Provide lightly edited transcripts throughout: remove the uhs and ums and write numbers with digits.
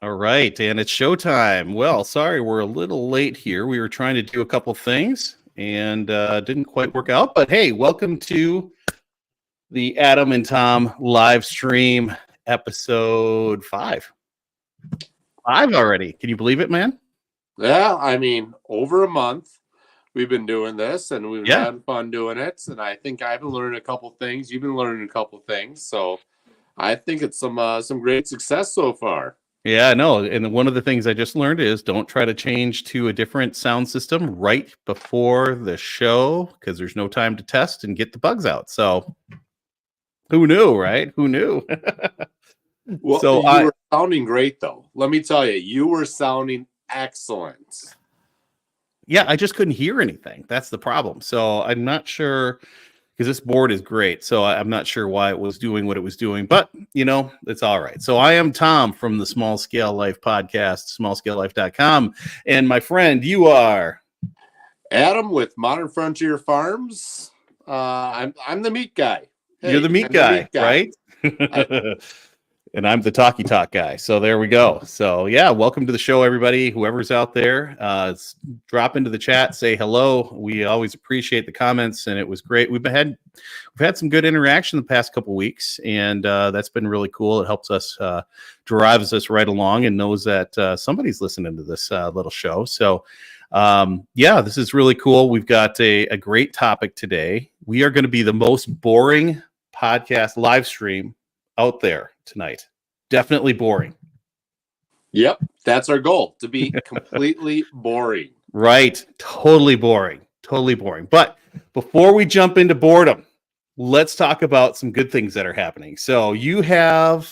All right, and it's showtime. Well, sorry, we're a little late here. We were trying to do a couple things and didn't quite work out. But hey, welcome to the Adam and Tom LiveStream episode 5. 5 already. Can you believe it, man? Yeah, I mean, over a month we've been doing this and we've been having fun doing it. And I think I've been learning a couple things. You've been learning a couple things. So I think it's some great success so far. Yeah, no. And one of the things I just learned is don't try to change to a different sound system right before the show because there's no time to test and get the bugs out. So who knew, right? Who knew? Well, so you were sounding great, though. Let me tell you, you were sounding excellent. Yeah, I just couldn't hear anything. That's the problem. So I'm not sure because this board is great. So I'm not sure why it was doing what it was doing, but it's all right. So I am Tom from the Small Scale Life podcast, smallscalelife.com. And my friend, you are Adam with Modern Frontier Farms. I'm the meat guy. Hey, you're the meat guy, right? And I'm the talky talk guy. So there we go. So yeah, welcome to the show, everybody. Whoever's out there, drop into the chat, say hello. We always appreciate the comments, and it was great. We've had some good interaction the past couple weeks, and that's been really cool. It helps us, drives us right along, and knows that somebody's listening to this little show. So yeah, this is really cool. We've got a great topic today. We are going to be the most boring podcast live stream out there tonight. Definitely boring. Yep, that's our goal, to be completely boring. Right, totally boring. But before we jump into boredom, let's talk about some good things that are happening. So you had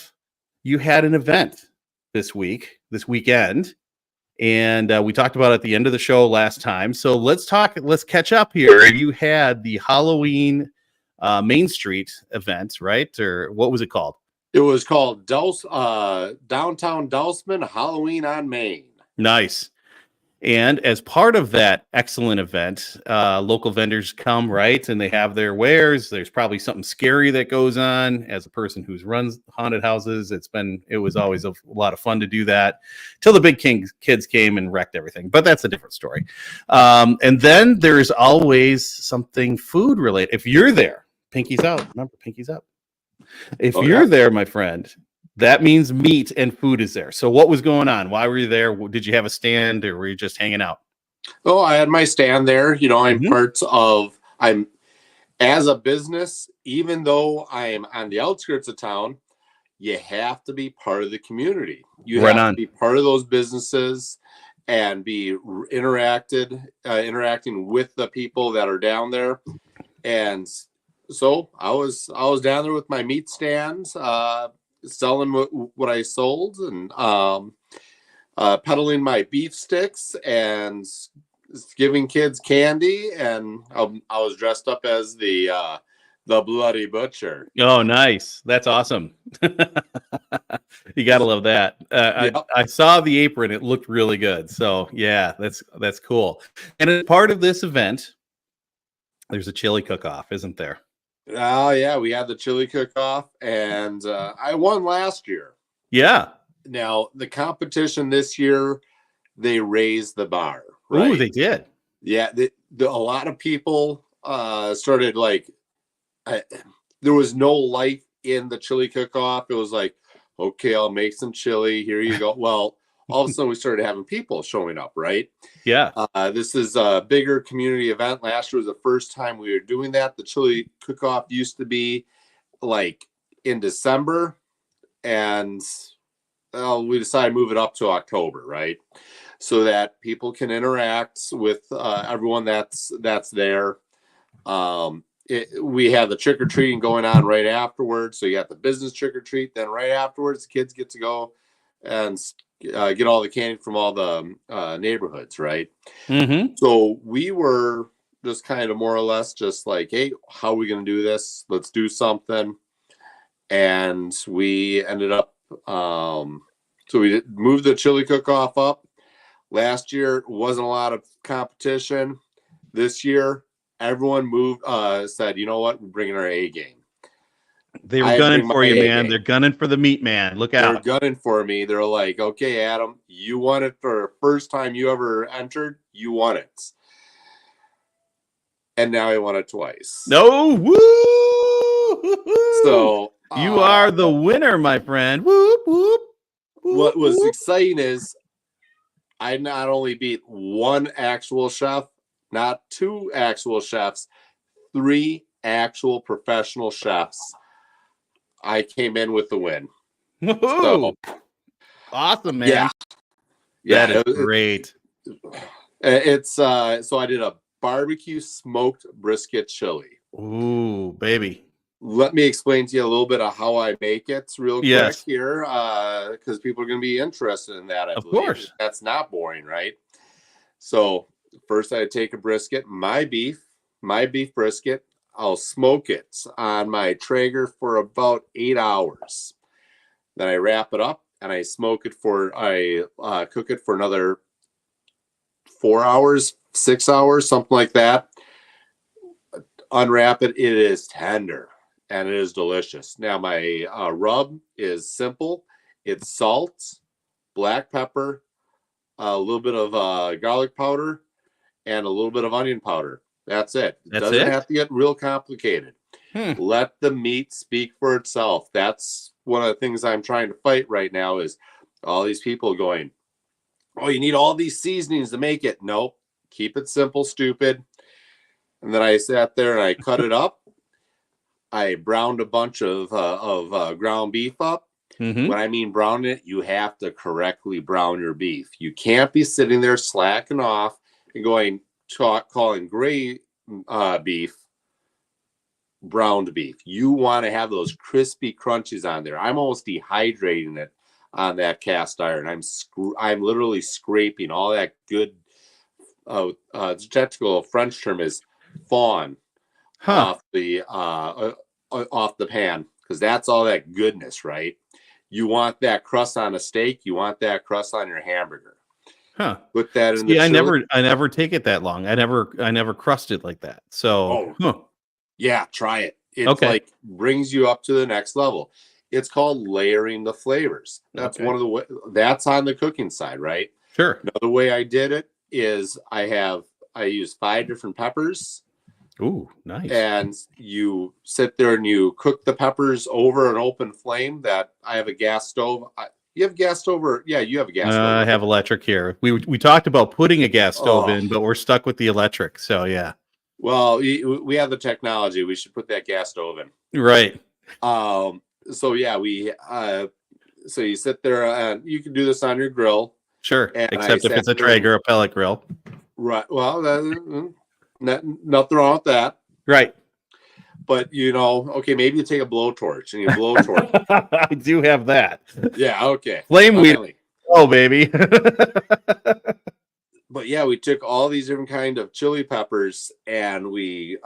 an event this weekend, and we talked about it at the end of the show last time. So let's catch up here. You had the Halloween Main Street event, right? Or what was it called? It was called Downtown Dousman Halloween on Main. Nice. And as part of that excellent event, local vendors come, right? And they have their wares. There's probably something scary that goes on. As a person who runs haunted houses, it was always a lot of fun to do that till the big kids came and wrecked everything. But that's a different story. And then there's always something food related. If you're there, pinkies out. Remember, pinkies up. If you're there, my friend, that means meat and food is there. So what was going on? Why were you there? Did you have a stand or were you just hanging out? Oh, I had my stand there. I'm as a business, even though I'm on the outskirts of town, you have to be part of the community. You have to be part of those businesses and be interacting with the people that are down there. And so I was down there with my meat stand, selling what I sold, and peddling my beef sticks and giving kids candy. And I was dressed up as the Bloody Butcher. Oh, nice! That's awesome. You gotta love that. Yep. I saw the apron; it looked really good. So yeah, that's cool. And as part of this event, there's a chili cook-off, isn't there? Oh, yeah, we had the chili cook-off, and I won last year. Yeah. Now, the competition this year, they raised the bar. Right? Ooh, they did. Yeah, a lot of people started there was no life in the chili cook-off. It was like, okay, I'll make some chili. Here you go. Well, all of a sudden we started having people showing up, right? Yeah. This is a bigger community event. Last year was the first time we were doing that. The chili cook-off used to be like in December, and we decided to move it up to October, right? So that people can interact with everyone that's there. We have the trick-or-treating going on right afterwards. So you got the business trick-or-treat, then right afterwards, the kids get to go and get all the candy from all the neighborhoods, right? Mm-hmm. So we were just kind of more or less just like, hey, how are we going to do this? Let's do something. And we ended up, so we moved the chili cook-off up. Last year, wasn't a lot of competition. This year, everyone said, you know what, we're bringing our A game. They were gunning for you, man. They're gunning for the meat, man. Look out. They're gunning for me. They're like, okay, Adam, you won it for the first time you ever entered. You won it. And now I won it twice. No, woo! So you are the winner, my friend. Whoop, whoop. What was exciting is I not only beat one actual chef, not two actual chefs, 3 actual professional chefs. I came in with the win. So, awesome, man. Yeah, that is great. It's so I did a barbecue smoked brisket chili. Ooh, baby. Let me explain to you a little bit of how I make it real quick here, because people are going to be interested in that. I believe. Course. That's not boring, right? So first I take a brisket, my beef brisket. I'll smoke it on my Traeger for about 8 hours. Then I wrap it up and I cook it for another 4 hours, 6 hours, something like that. Unwrap it. It is tender and it is delicious. Now my rub is simple. It's salt, black pepper, a little bit of garlic powder, and a little bit of onion powder. That's it. It doesn't have to get real complicated. Let the meat speak for itself. That's one of the things I'm trying to fight right now is all these people going, oh, you need all these seasonings to make it. Nope. Keep it simple, stupid. And then I sat there and I cut it up. I browned a bunch of ground beef up. When I mean brown it, you have to correctly brown your beef. You can't be sitting there slacking off and calling gray beef browned beef. You want to have those crispy crunches on there. I'm almost dehydrating it on that cast iron. I'm literally scraping all that good. The technical French term is fawn off the pan, because that's all that goodness, right? You want that crust on a steak. You want that crust on your hamburger. Put that in the chili. I never take it that long. I never crust it like that. So yeah, try it. It's like brings you up to the next level. It's called layering the flavors. That's one of the that's on the cooking side, right? Sure. Another way I did it is I use 5 different peppers. Ooh, nice. And you sit there and you cook the peppers over an open flame. That I have a gas stove. You have a gas stove? Yeah, you have a gas stove. I have electric here. We talked about putting a gas stove in, but we're stuck with the electric. So yeah. Well, we have the technology. We should put that gas stove in. Right. So yeah, so you sit there and you can do this on your grill. Sure. Except if it's a Traeger, a pellet grill. Right. Well, nothing wrong with that. Right. But okay, maybe you take a blowtorch and you blowtorch. I do have that. Yeah. Okay. Flame weed. Oh, baby. But yeah, we took all these different kind of chili peppers and we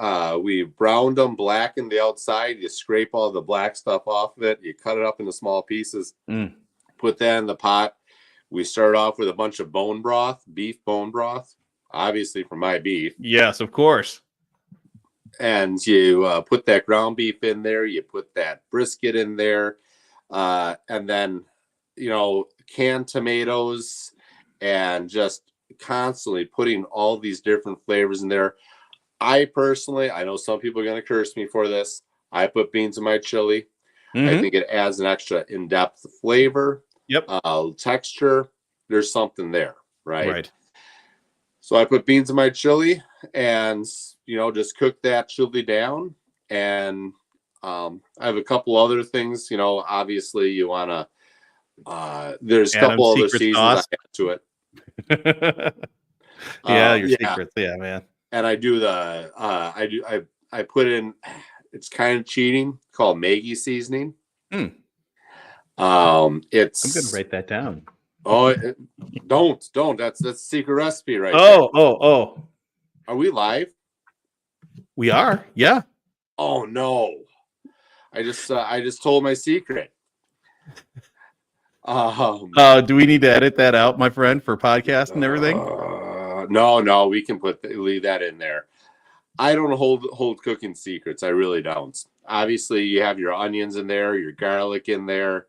browned them, blackened the outside. You scrape all the black stuff off of it. You cut it up into small pieces. Put that in the pot. We start off with a bunch of bone broth, beef bone broth, obviously from my beef. Yes, of course. And you put that ground beef in there. You put that brisket in there. And then, canned tomatoes and just constantly putting all these different flavors in there. I know some people are going to curse me for this. I put beans in my chili. I think it adds an extra in-depth flavor. Yep. Texture. There's something there, right? Right. So I put beans in my chili and, just cook that chili down. And I have a couple other things, obviously you want to, there's a couple other seasons I add to it. Your secrets. Yeah, man. And I do I put in, it's kind of cheating, called Maggi seasoning. I'm gonna write that down. Don't. That's a secret recipe right there. Oh. Are we live? We are. Yeah. Oh no. I just told my secret. Do we need to edit that out, my friend, for podcast and everything? No, we can leave that in there. I don't hold cooking secrets. I really don't. obviously you have your onions in there, your garlic in there,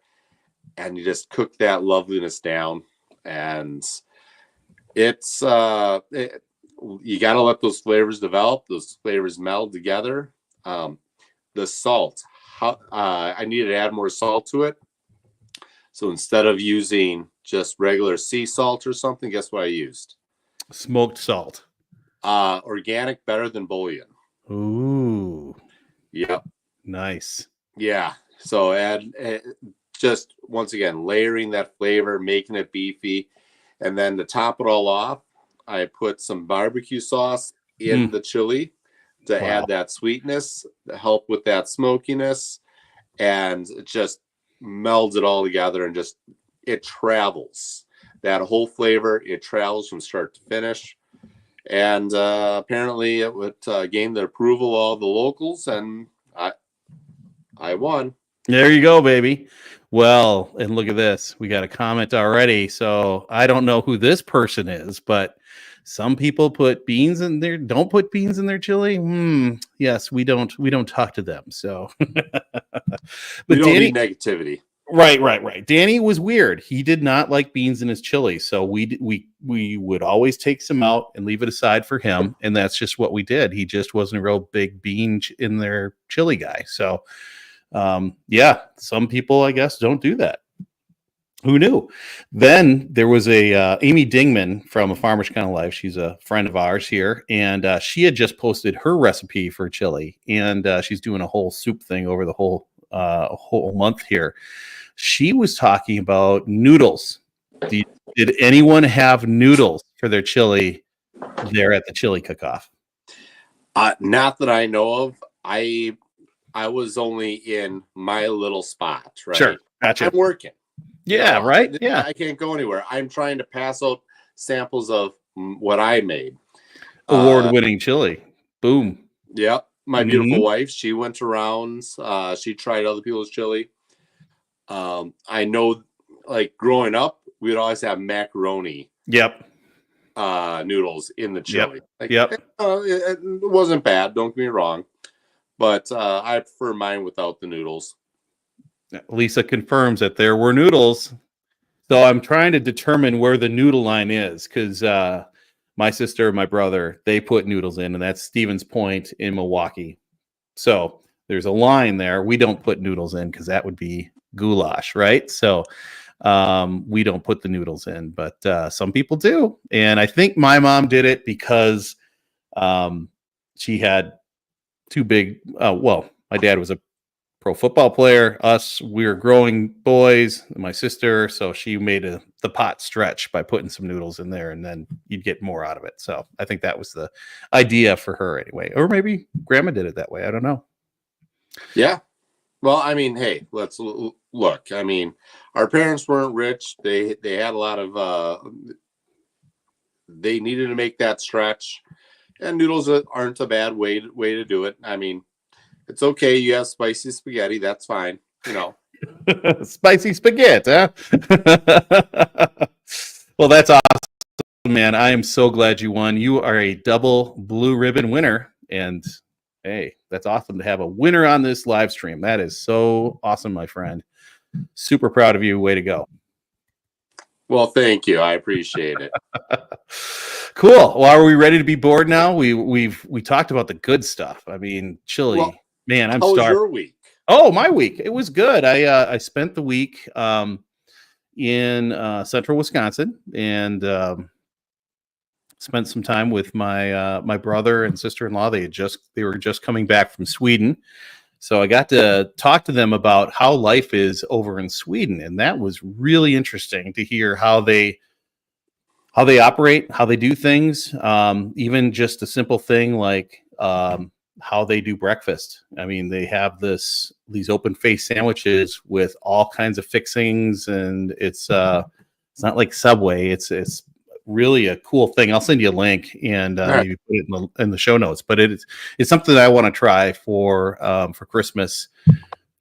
and you just cook that loveliness down. And it's you got to let those flavors develop, those flavors meld together. The salt, I needed to add more salt to it. So instead of using just regular sea salt or something, guess what I used? Smoked salt. Organic, better than bouillon. Ooh. Yep. Nice. Yeah. So add just once again, layering that flavor, making it beefy. And then to top it all off, I put some barbecue sauce in the chili to add that sweetness, to help with that smokiness. And it just melds it all together, and just it travels. That whole flavor, it travels from start to finish. And apparently it would gain the approval of all the locals, and I won. There you go, baby. Well, and look at this. We got a comment already. So I don't know who this person is, but some people put beans in there. Don't put beans in their chili. Yes, we don't talk to them. So, but we don't need negativity. Right. Danny was weird. He did not like beans in his chili, so we would always take some out and leave it aside for him, and that's just what we did. He just wasn't a real big bean in their chili guy. So, yeah, some people, I guess, don't do that. Who knew? Then there was a Amy Dingman from A Farmer's Kind of Life. She's a friend of ours here, and she had just posted her recipe for chili, and she's doing a whole soup thing over the whole month here. She was talking about noodles. Did anyone have noodles for their chili there at the chili cook-off? Not that I know of. I was only in my little spot, right? Sure, gotcha. I'm working. Yeah, right? Yeah. I can't go anywhere. I'm trying to pass out samples of what I made. Award-winning chili. Boom. Yep. My beautiful wife, she went around. She tried other people's chili. I know, like, growing up, we would always have macaroni. Yep. Noodles in the chili. Yep. It wasn't bad. Don't get me wrong. But I prefer mine without the noodles. Lisa confirms that there were noodles. So I'm trying to determine where the noodle line is, because my sister and my brother, they put noodles in, and that's Stevens Point in Milwaukee. So there's a line there. We don't put noodles in because that would be goulash, right? So we don't put the noodles in, but some people do. And I think my mom did it because she had two big, my dad was a pro football player. We were growing boys, my sister. So she made the pot stretch by putting some noodles in there, and then you'd get more out of it. So I think that was the idea for her anyway. Or maybe grandma did it that way. I don't know. Yeah. Well, I mean, hey, let's look. I mean, our parents weren't rich. They had a lot of, they needed to make that stretch, and noodles aren't a bad way to do it. I mean, it's okay. You have spicy spaghetti. That's fine. You know, spicy spaghetti. Huh? Well, that's awesome, man. I am so glad you won. You are a double blue ribbon winner. And hey, that's awesome to have a winner on this live stream. That is so awesome, my friend. Super proud of you. Way to go. Well, thank you. I appreciate it. Cool. Well, are we ready to be bored now? We talked about the good stuff. I mean, chili. Well, man, I'm starved. How was your week? Oh, my week. It was good. I spent the week in central Wisconsin, and spent some time with my brother and sister-in-law. They were just coming back from Sweden. So I got to talk to them about how life is over in Sweden, and that was really interesting to hear how they operate, how they do things, even just a simple thing like how they do breakfast. I mean, they have these open-faced sandwiches with all kinds of fixings, and it's not like Subway. It's really a cool thing. I'll send you a link and maybe put it in the show notes. But it's something that I want to try for Christmas.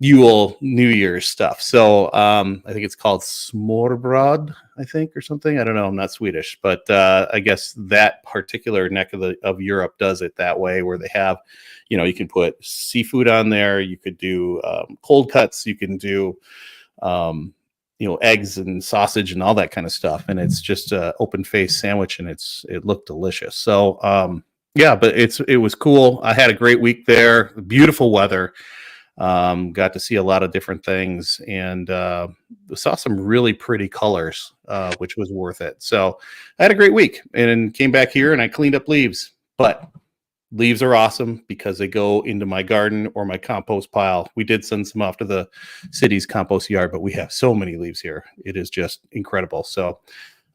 Yule New Year's stuff. So I think it's called smørrebrød, I think, or something. I don't know. I'm not Swedish, but I guess that particular neck of Europe does it that way, where they have, you can put seafood on there. You could do cold cuts. You can do, eggs and sausage and all that kind of stuff. And it's just an open face sandwich, and it looked delicious. So yeah, but it was cool. I had a great week there. Beautiful weather. Got to see a lot of different things, and saw some really pretty colors, which was worth it. So I had a great week, and came back here and I cleaned up leaves. But leaves are awesome because they go into my garden or my compost pile. We did send some off to the city's compost yard, but we have so many leaves here. It is just incredible. So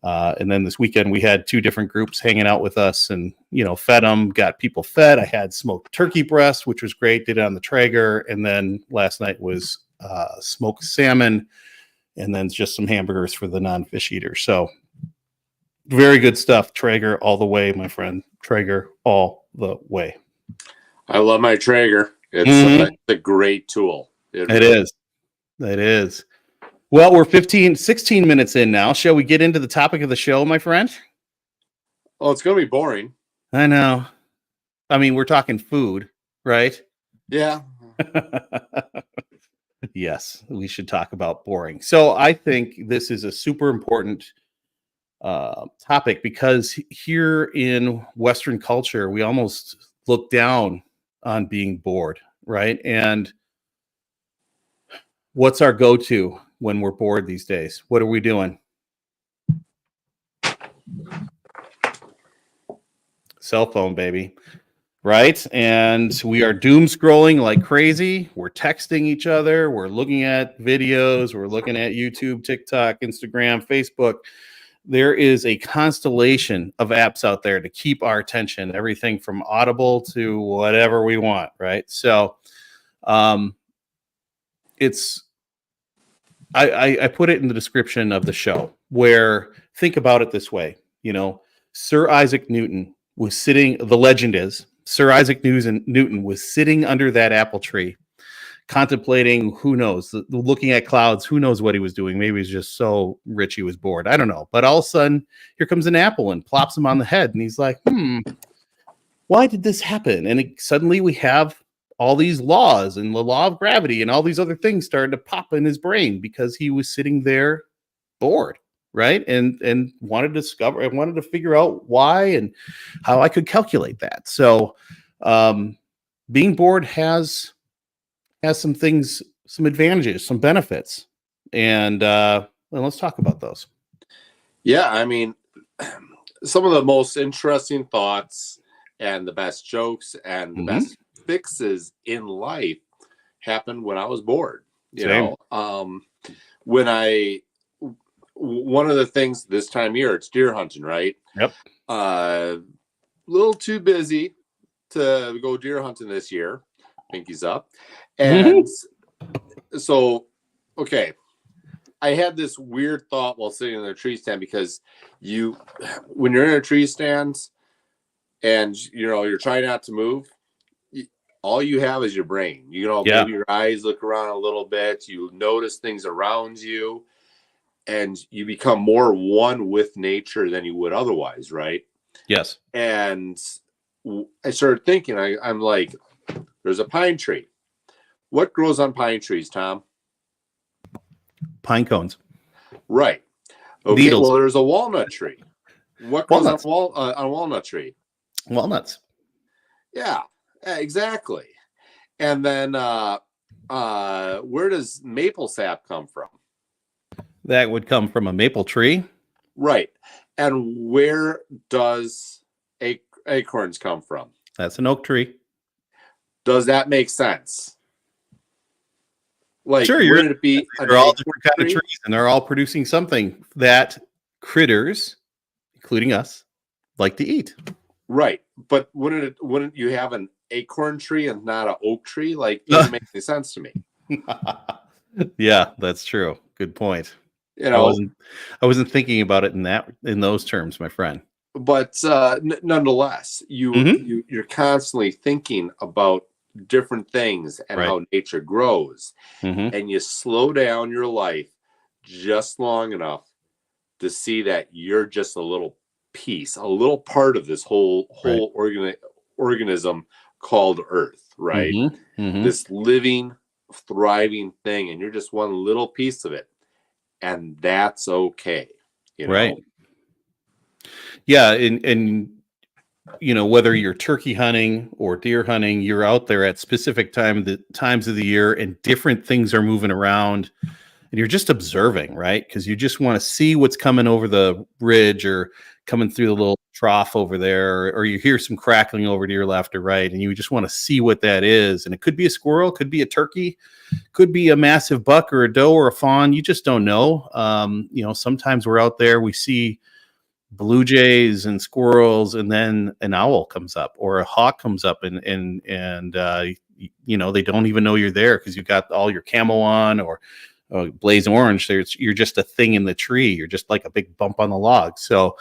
and then this weekend we had 2 different groups hanging out with us, and fed them, got people fed. I had smoked turkey breast, which was great, did it on the Traeger. And then last night was smoked salmon, and then just some hamburgers for the non-fish eaters. So very good stuff. Traeger all the way, my friend. Traeger all the way. I love my Traeger. It's a great tool. It is. It is. Well, we're 16 minutes in now. Shall we get into the topic of the show, my friend? Oh, it's going to be boring. I know. I mean, we're talking food, right? Yeah. Yes, we should talk about boring. So I think this is a super important topic, because here in Western culture, we almost look down on being bored, right? And what's our go-to when we're bored these days? What are we doing? Cell phone, baby. Right? And we are doom scrolling like crazy. We're texting each other. We're looking at videos. We're looking at YouTube, TikTok, Instagram, Facebook. There is a constellation of apps out there to keep our attention, everything from Audible to whatever we want, right? So I put it in the description of the show, where, think about it this way, Sir Isaac Newton was sitting, the legend is, Sir Isaac Newton was sitting under that apple tree, contemplating, who knows, looking at clouds, who knows what he was doing. Maybe he's just so rich he was bored. I don't know. But all of a sudden, here comes an apple and plops him on the head. And he's like, why did this happen? And suddenly we have all these laws and the law of gravity and all these other things started to pop in his brain, because he was sitting there bored, right? And wanted to figure out why and how I could calculate that. So being bored has some things, some advantages, some benefits. And let's talk about those. Yeah, I mean, some of the most interesting thoughts and the best jokes and the best fixes in life happened when I was bored. One of the things this time of year, it's deer hunting, right? Yep. A little too busy to go deer hunting this year. Pinkies up. And so, okay, I had this weird thought while sitting in the tree stand, because when you're in a tree stand and you're trying not to move, all you have is your brain. Maybe your eyes look around a little bit, you notice things around you, and you become more one with nature than you would otherwise, right? Yes. And I started thinking, I'm like, there's a pine tree. What grows on pine trees, Tom? Pine cones. Right. Okay. Needles. Well, there's a walnut tree. What grows on a walnut tree? Walnuts. Yeah, exactly. And then where does maple sap come from? That would come from a maple tree. Right. And where does acorns come from? That's an oak tree. Does that make sense? Like, sure, wouldn't it be they're all different kind of trees, and they're all producing something that critters, including us, like to eat. Right. But wouldn't you have an acorn tree and not an oak tree? Like, it doesn't make any sense to me. Yeah, that's true. Good point. I wasn't thinking about it in those terms, my friend. But nonetheless, you're constantly thinking about different things and how nature grows. Mm-hmm. And you slow down your life just long enough to see that you're just a little piece, a little part of this whole organism called Earth, right? Mm-hmm. Mm-hmm. This living, thriving thing, and you're just one little piece of it, and that's okay, you know. Right. Yeah, and whether you're turkey hunting or deer hunting, you're out there at specific times of the year, and different things are moving around, and you're just observing, right? Because you just want to see what's coming over the ridge or coming through the little trough over there, or you hear some crackling over to your left or right, and you just want to see what that is. And it could be a squirrel, could be a turkey, could be a massive buck or a doe or a fawn. You just don't know. Sometimes we're out there, we see blue jays and squirrels, and then an owl comes up or a hawk comes up, and they don't even know you're there because you've got all your camo on, or blaze orange. You're just a thing in the tree. You're just like a big bump on the log. So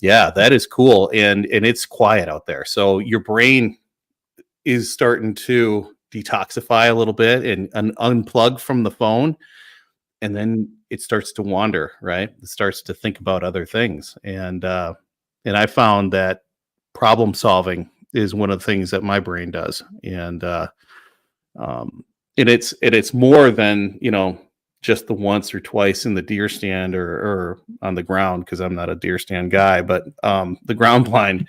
yeah, that is cool. And it's quiet out there. So your brain is starting to detoxify a little bit and unplug from the phone. And then it starts to wander, right? It starts to think about other things. And I found that problem solving is one of the things that my brain does. And it's more than, just the once or twice in the deer stand or on the ground, because I'm not a deer stand guy, but the ground blind,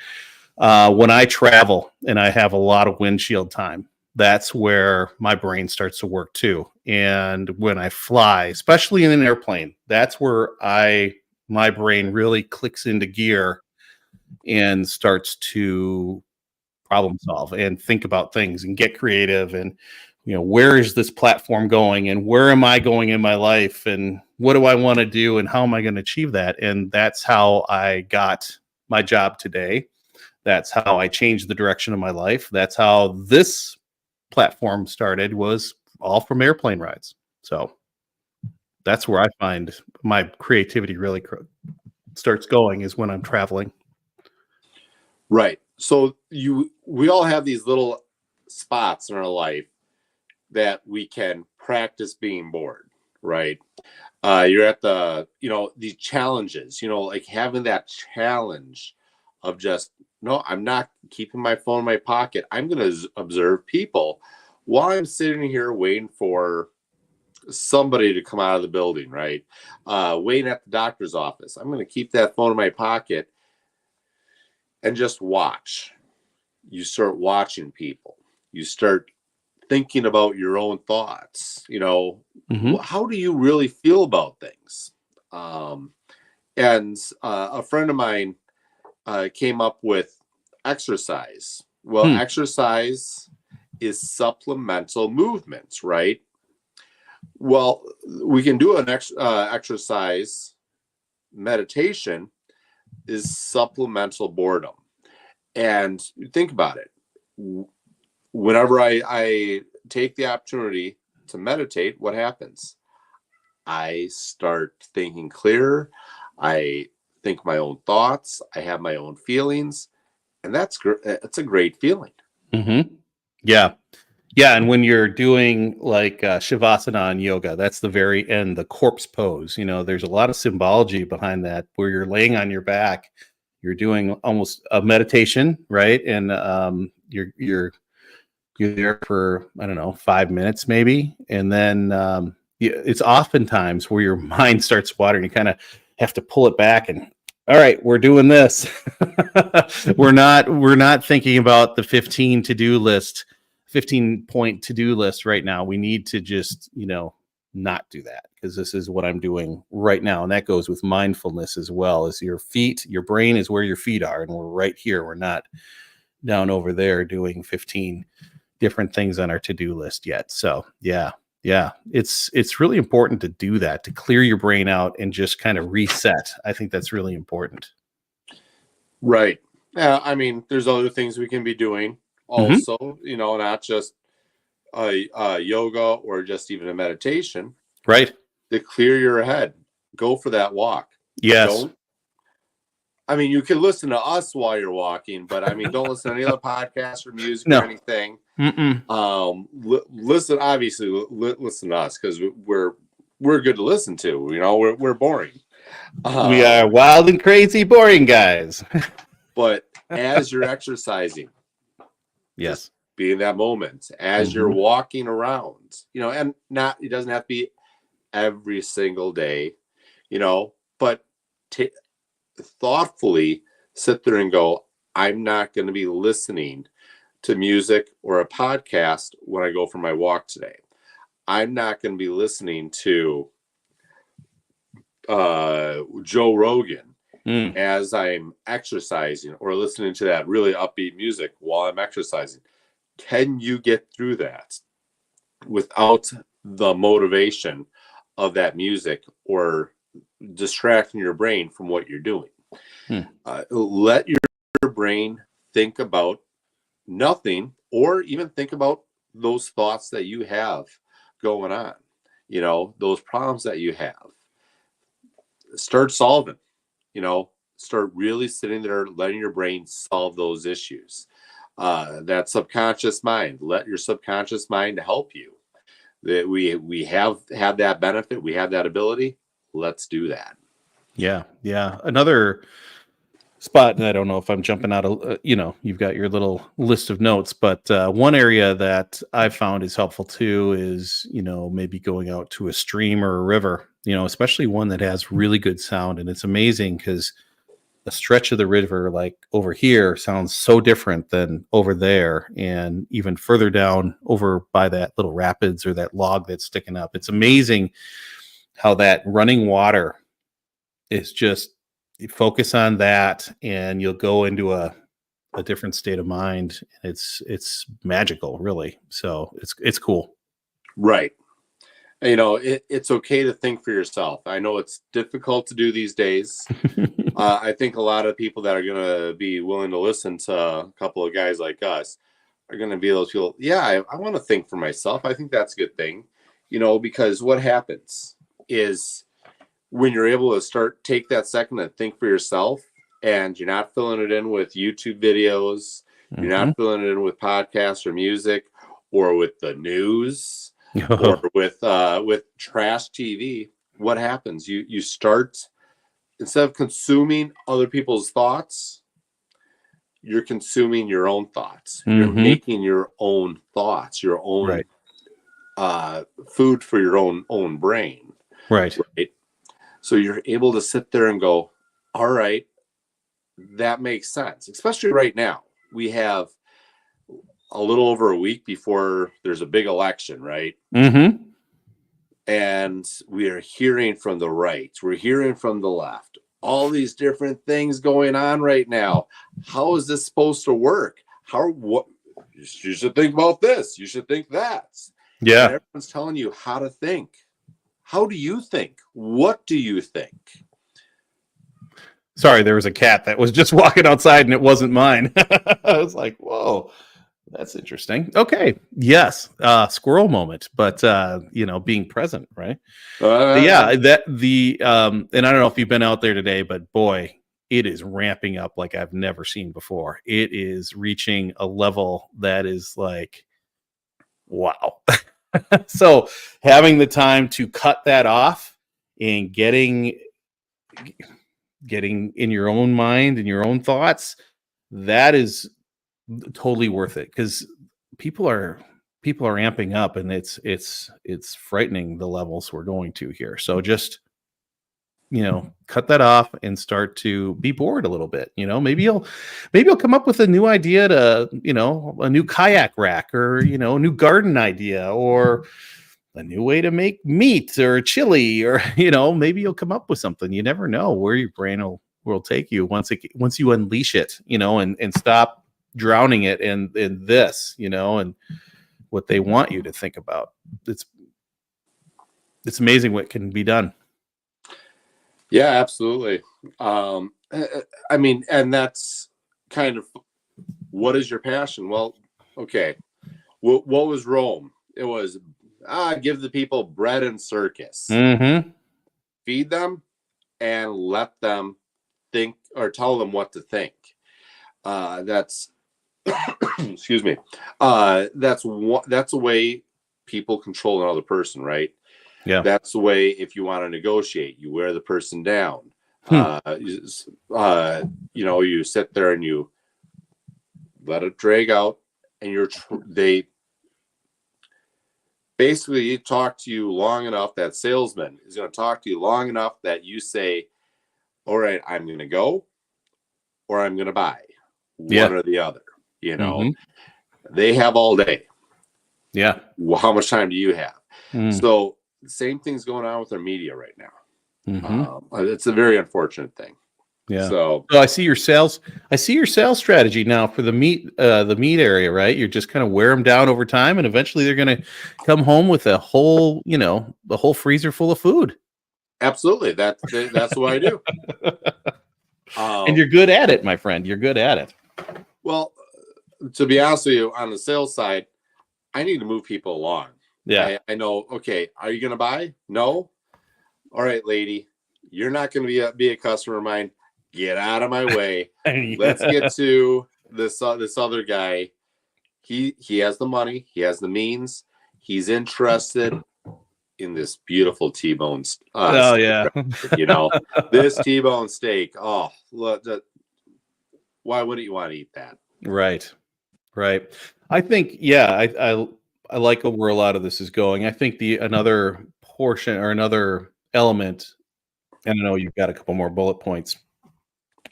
when I travel and I have a lot of windshield time, that's where my brain starts to work too. And when I fly, especially in an airplane, that's where my brain really clicks into gear and starts to problem solve and think about things and get creative. And where is this platform going, and where am I going in my life, and what do I want to do, and how am I going to achieve that? And that's how I got my job today. That's how I changed the direction of my life. That's how this platform started, was all from airplane rides. So that's where I find my creativity really starts going, is when I'm traveling. Right. So we all have these little spots in our life that we can practice being bored, right? You're at these challenges, like having that challenge of just, no, I'm not keeping my phone in my pocket. I'm going to observe people while I'm sitting here waiting for somebody to come out of the building, right? Waiting at the doctor's office. I'm going to keep that phone in my pocket and just watch. You start watching people. You start thinking about your own thoughts. How do you really feel about things? And a friend of mine came up with exercise. Well, exercise is supplemental movements, right? Well, we can do an exercise. Meditation is supplemental boredom. And think about it. Whenever I take the opportunity to meditate, what happens? I start thinking clearer. I think my own thoughts. I have my own feelings. And that's a great feeling. Mm-hmm. Yeah. Yeah. And when you're doing like Shavasana in yoga, that's the very end, the corpse pose. There's a lot of symbology behind that, where you're laying on your back. You're doing almost a meditation, right? And you're there for, I don't know, 5 minutes maybe. And then it's oftentimes where your mind starts wandering. You kind of have to pull it back and, all right, we're doing this. We're not thinking about the 15 point to-do list right now. We need to just, not do that, because this is what I'm doing right now. And that goes with mindfulness as well. As your brain is where your feet are, and we're right here. We're not down over there doing 15 different things on our to-do list yet. So yeah, it's really important to do that, to clear your brain out and just kind of reset. I think that's really important. Right. Yeah. I mean, there's other things we can be doing also, not just yoga or just even a meditation. Right. To clear your head. Go for that walk. Yes. I mean, you can listen to us while you're walking, but I mean, don't listen to any other podcasts or music No. or anything. Listen, obviously, listen to us because we're good to listen to. You know, we're boring. We are wild and crazy, boring guys. But as you're exercising, yes, just be in that moment. As you're walking around, you know, and it doesn't have to be every single day, you know, but thoughtfully sit there and go, I'm not going to be listening to music or a podcast when I go for my walk today. I'm not going to be listening to Joe Rogan as I'm exercising or listening to that really upbeat music while I'm exercising. Can you get through that without the motivation of that music or distracting your brain from what you're doing? Let your brain think about nothing, or even think about those thoughts that you have going on, you know, those problems that you have. Start solving, you know, start really sitting there, letting your brain solve those issues. That subconscious mind, let your subconscious mind help you. That we have had that benefit, we have that ability. Let's do that. Yeah. Another spot, and I don't know if I'm jumping out of, you know, you've got your little list of notes, but one area that I've found is helpful too is, you know, maybe going out to a stream or a river, you know, especially one that has really good sound. And it's amazing because a stretch of the river, like over here, sounds so different than over there, and even further down over by that little rapids or that log that's sticking up. It's amazing how that running water is just, you focus on that and you'll go into a different state of mind. It's magical, really. So it's cool. Right. You know, it's okay to think for yourself. I know it's difficult to do these days. I think a lot of people that are going to be willing to listen to a couple of guys like us are going to be those people. Yeah, I want to think for myself. I think that's a good thing, you know, because what happens is when you're able to take that second and think for yourself, and you're not filling it in with YouTube videos, you're not filling it in with podcasts or music or with the news or with trash TV. What happens? You start, instead of consuming other people's thoughts, you're consuming your own thoughts. You're making your own thoughts, your own food for your own brain. Right. So you're able to sit there and go, all right, that makes sense. Especially right now, we have a little over a week before there's a big election, right? And we are hearing from the right, we're hearing from the left, all these different things going on right now. How is this supposed to work? What you should think about this, you should think that. Yeah. And everyone's telling you how to think. How do you think? What do you think? Sorry, there was a cat that was just walking outside and it wasn't mine. I was like, whoa, that's interesting. Okay. Yes. Squirrel moment, but you know, being present, right? Yeah, and I don't know if you've been out there today, but boy, it is ramping up like I've never seen before. It is reaching a level that is like, wow. So having the time to cut that off and getting in your own mind and your own thoughts, that is totally worth it, because people are amping up, and it's frightening the levels we're going to here. So just, you know, cut that off and start to be bored a little bit. You know, maybe you'll come up with a new idea to, you know, a new kayak rack, or, you know, a new garden idea, or a new way to make meat or chili, or, you know, maybe you'll come up with something. You never know where your brain will take you once you unleash it, you know, and stop drowning it in this, you know, and what they want you to think about. It's amazing what can be done. Yeah, absolutely. I mean, and that's kind of, what is your passion? Well, okay. What was Rome? It was, give the people bread and circus. Feed them and let them think or tell them what to think. That's excuse me. That's a way people control another person, right? Yeah. That's the way. If you want to negotiate, you wear the person down. You sit there and you let it drag out, and they basically talk to you long enough. That salesman is going to talk to you long enough that you say, all right, I'm going to go, or I'm going to buy, one or the other. They have all day. Yeah. Well, how much time do you have? So the same thing's going on with our media right now. It's a very unfortunate thing. Yeah. So I see your sales strategy now for the meat area, right? You're just kind of wear them down over time, and eventually they're going to come home with a whole, the whole freezer full of food. Absolutely. That's what I do. And you're good at it, my friend. You're good at it. Well, to be honest with you, on the sales side, I need to move people along. Yeah. I know. Okay. Are you going to buy? No. All right, lady, you're not going to be a customer of mine. Get out of my way. Let's get to this other guy. He has the money. He has the means. He's interested in this beautiful T-bone. Steak, yeah. This T-bone steak. Oh, look. Why wouldn't you want to eat that? Right. I think, I like where a lot of this is going. I think another portion or another element, and I know you've got a couple more bullet points.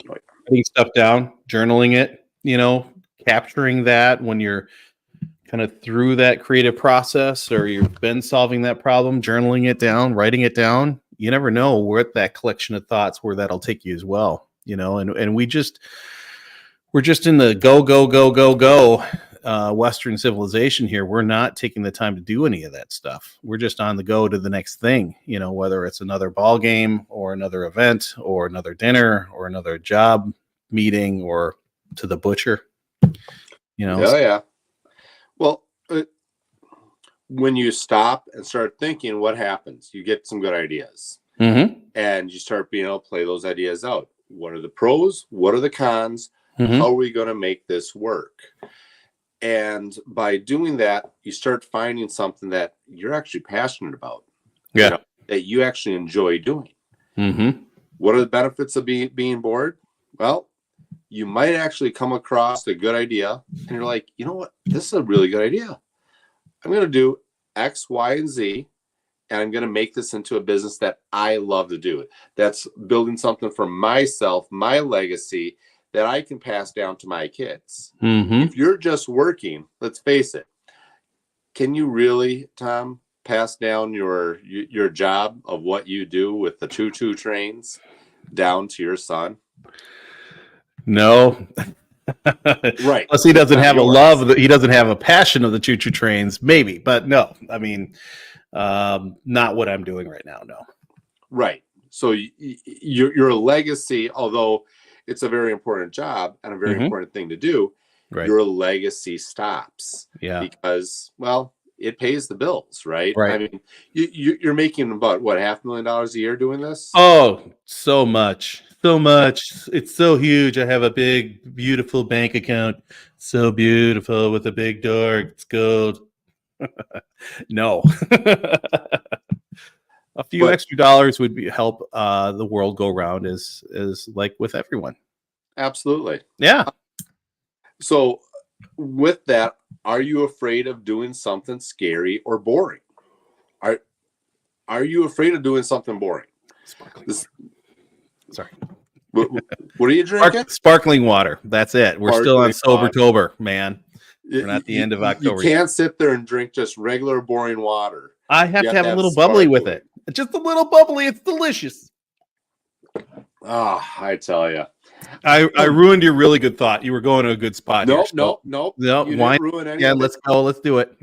Writing stuff down, journaling it, capturing that when you're kind of through that creative process or you've been solving that problem, journaling it down, writing it down. You never know where that collection of thoughts, where that'll take you as well, and we're just in the go Western civilization here. We're not taking the time to do any of that stuff. We're just on the go to the next thing, whether it's another ball game or another event or another dinner or another job meeting or to the butcher, Yeah. Well, when you stop and start thinking, what happens? You get some good ideas, and you start being able to play those ideas out. What are the pros? What are the cons? How are we going to make this work? And by doing that, you start finding something that you're actually passionate about. Yeah. That you actually enjoy doing. What are the benefits of being bored? Well, you might actually come across a good idea and you're like, you know what? This is a really good idea. I'm going to do X, Y, and Z, and I'm going to make this into a business that I love to do. That's building something for myself, my legacy, that I can pass down to my kids. If you're just working, let's face it, can you really, Tom, pass down your job of what you do with the choo-choo trains down to your son? No. Right. Plus, he doesn't have he doesn't have a passion of the choo-choo trains, maybe, but no. I mean, not what I'm doing right now. No. Right. So your legacy, although it's a very important job and a very important thing to do, your legacy stops. Yeah. Because, well, it pays the bills, right? Right. I mean, you're making about what, $500,000 a year doing this? Oh, so much. It's so huge. I have a big, beautiful bank account. So beautiful with a big door. It's gold. No. A few extra dollars would help the world go round, is like with everyone. Absolutely. Yeah. So with that, are you afraid of doing something scary or boring? Are you afraid of doing something boring? Sorry. What are you drinking? Sparkling water. That's it. We're still on Sobertober, man. We're not at the end of October. You can't sit there and drink just regular boring water. I have to have a little bubbly with it. Just a little bubbly. It's delicious. I tell you. I ruined your really good thought. You were going to a good spot. Nope. You didn't ruin anything. Yeah, let's go. Let's do it.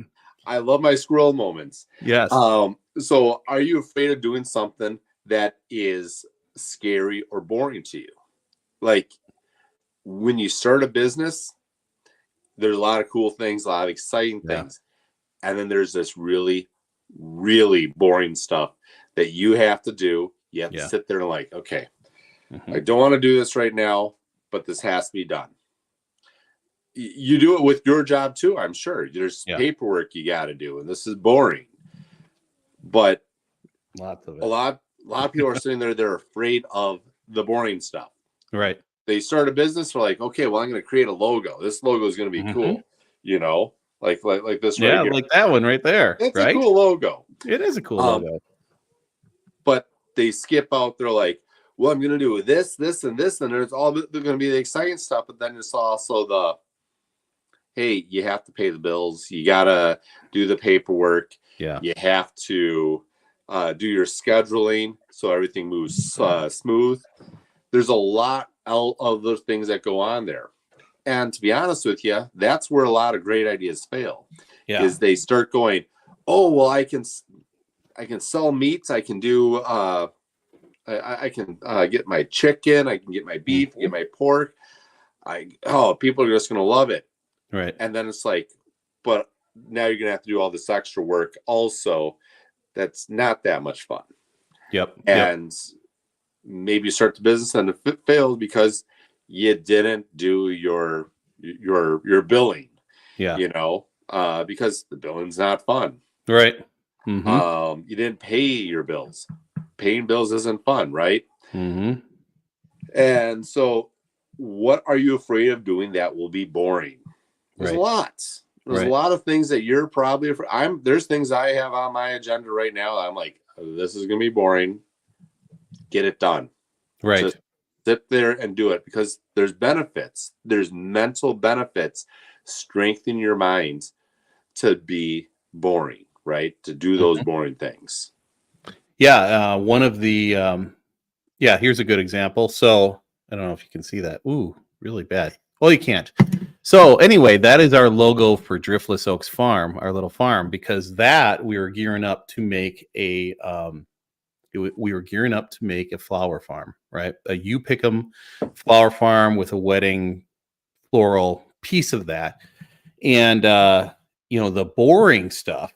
I love my squirrel moments. Yes. So are you afraid of doing something that is scary or boring to you? Like when you start a business, there's a lot of cool things, a lot of exciting things. And then there's this really, really boring stuff that you have to do. You have to sit there and like, okay, I don't want to do this right now, but this has to be done. You do it with your job too, I'm sure. There's paperwork you got to do, and this is boring. But lots of it. A lot of people are sitting there, they're afraid of the boring stuff. Right. They start a business, they're like, okay, well, I'm going to create a logo. This logo is going to be cool, you know, like this right here. Like that one right there. It's right? a cool logo. It is a cool logo. But they skip out. They're like, well, I'm going to do this, and this, and there's all going to be the exciting stuff. But then it's also the, hey, you have to pay the bills. You got to do the paperwork. Yeah. You have to do your scheduling so everything moves smooth. There's a lot of those things that go on there. And to be honest with you, that's where a lot of great ideas fail. Yeah. Is they start going, oh, well, I can sell meats. I can do, I can get my chicken. I can get my beef, get my pork. People are just going to love it. Right. And then it's like, but now you're going to have to do all this extra work also. That's not that much fun. Yep. And maybe you start the business and it failed because you didn't do your billing. Yeah. You know, because the billing's not fun. Right. You didn't pay your bills. Paying bills isn't fun, right? And so what are you afraid of doing that will be boring? There's lots. There's a lot of things that you're probably afraid. There's things I have on my agenda right now. I'm like, this is going to be boring. Get it done. Right. Just sit there and do it because there's benefits. There's mental benefits. Strengthen your mind to be boring, right? To do those boring things. Yeah. One of the, here's a good example. So I don't know if you can see that. Ooh, really bad. Well, you can't. So anyway, that is our logo for Driftless Oaks Farm, our little farm, because that we were gearing up to make a flower farm, right? A you pick 'em flower farm with a wedding floral piece of that. And the boring stuff,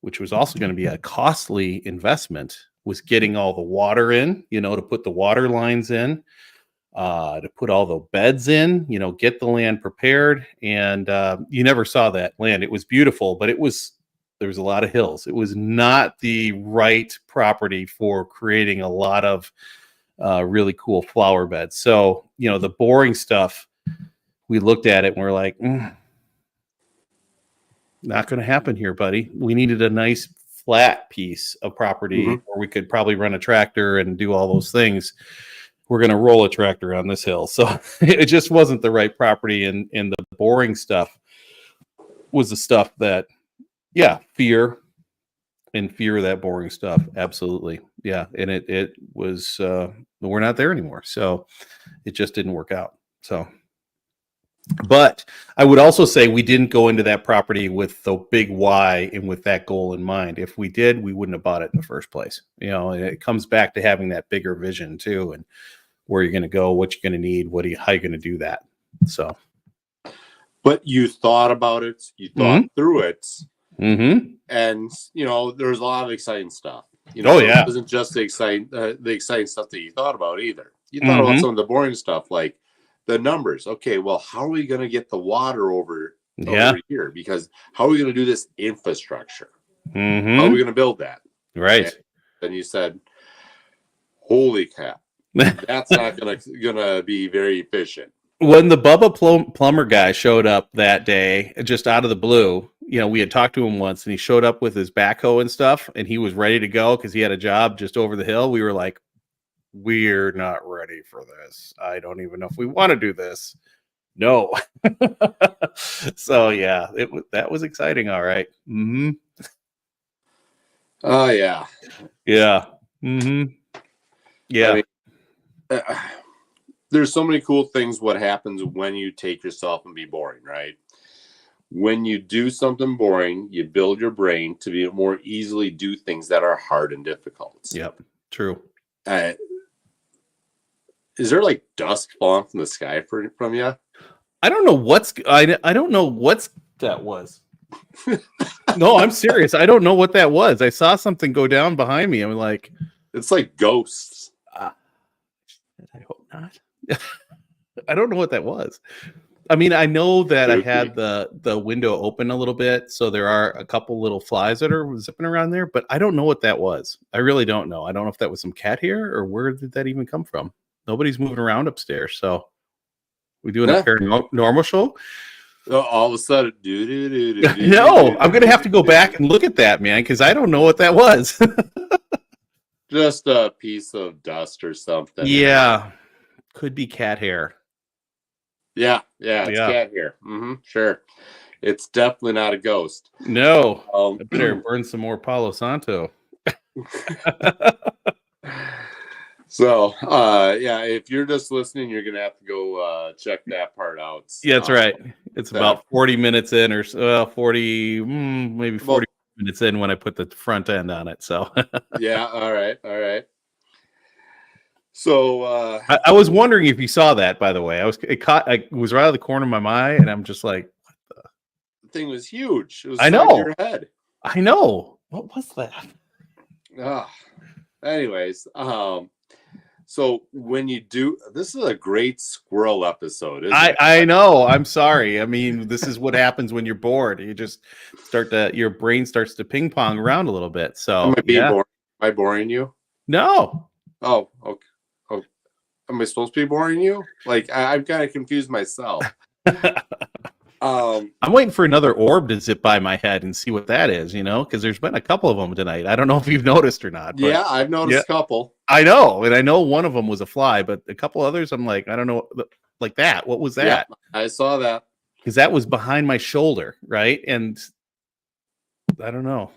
which was also going to be a costly investment, was getting all the water in, to put the water lines in. To put all the beds in, get the land prepared. And you never saw that land. It was beautiful, but there was a lot of hills. It was not the right property for creating a lot of really cool flower beds. So, the boring stuff, we looked at it and we're like, not going to happen here, buddy. We needed a nice flat piece of property where we could probably run a tractor and do all those things. We're going to roll a tractor on this hill. So it just wasn't the right property. And the boring stuff was the stuff that, fear of that boring stuff. Absolutely. Yeah. And it was, we're not there anymore. So it just didn't work out. So, but I would also say we didn't go into that property with the big why and with that goal in mind. If we did, we wouldn't have bought it in the first place. And it comes back to having that bigger vision too. And where you're going to go, what you're going to need, how you're going to do that. So, but you thought about it, you thought through it, and there's a lot of exciting stuff. It wasn't just the exciting stuff that you thought about either. You thought about some of the boring stuff, like the numbers. Okay, well, how are we going to get the water over here? Because how are we going to do this infrastructure? How are we going to build that? Right. And then you said, "Holy crap." That's not gonna be very efficient. When the Bubba plumber guy showed up that day, just out of the blue, we had talked to him once, and he showed up with his backhoe and stuff, and he was ready to go because he had a job just over the hill. We were like, "We're not ready for this. I don't even know if we want to do this." No. So that was exciting. All right. Oh yeah. Yeah. Yeah. I mean, there's so many cool things what happens when you take yourself and be boring, right? When you do something boring, you build your brain to be more easily do things that are hard and difficult. Yep, true. Is there like dust falling from the sky from you? I don't know I don't know what that was. No, I'm serious. I don't know what that was. I saw something go down behind me. I'm like, it's like ghosts. I not. I don't know what that was. I mean, I know that I had the window open a little bit, so there are a couple little flies that are zipping around there, but I don't know what that was. I really don't know. I don't know if that was some cat hair or where did that even come from. Nobody's moving around upstairs, so we doing a paranormal show. All of a sudden, no, I'm gonna have to go back and look at that, man, because I don't know what that was. Just a piece of dust or something. Yeah, could be cat hair. Yeah, it's cat hair. Sure, it's definitely not a ghost. No, I better burn some more Palo Santo. So, if you're just listening, you're gonna have to go check that part out. Yeah, that's right. It's about 40 minutes in, or 40, maybe 40 minutes in when I put the front end on it. So, yeah, all right. So, I was wondering if you saw that. By the way, I was right out of the corner of my eye, and I'm just like, what the thing was huge. It was I know. your head. I know. What was that? Anyways, so when you do, this is a great squirrel episode. I know. I'm sorry. I mean, this is what happens when you're bored. You just your brain starts to ping pong around a little bit. So, Am I boring you? No. Oh, okay. Oh, am I supposed to be boring you? Like, I'm kind of confused myself. I'm waiting for another orb to zip by my head and see what that is, because there's been a couple of them tonight. I don't know if you've noticed or not. Yeah, I've noticed a couple. I know, and I know one of them was a fly, but a couple others, I'm like, I don't know, like that. What was that? Yeah, I saw that. Because that was behind my shoulder, right? And I don't know.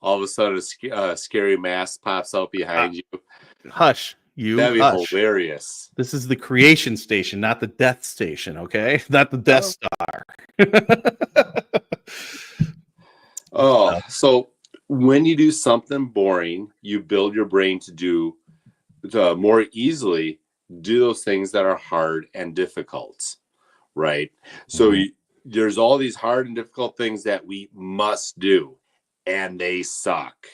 All of a sudden, a scary mask pops out behind you. Hush. That'd be hilarious. This is the creation station, not the death station, okay? Not the Death Star. So when you do something boring, you build your brain to more easily do those things that are hard and difficult, right? So there's all these hard and difficult things that we must do, and they suck.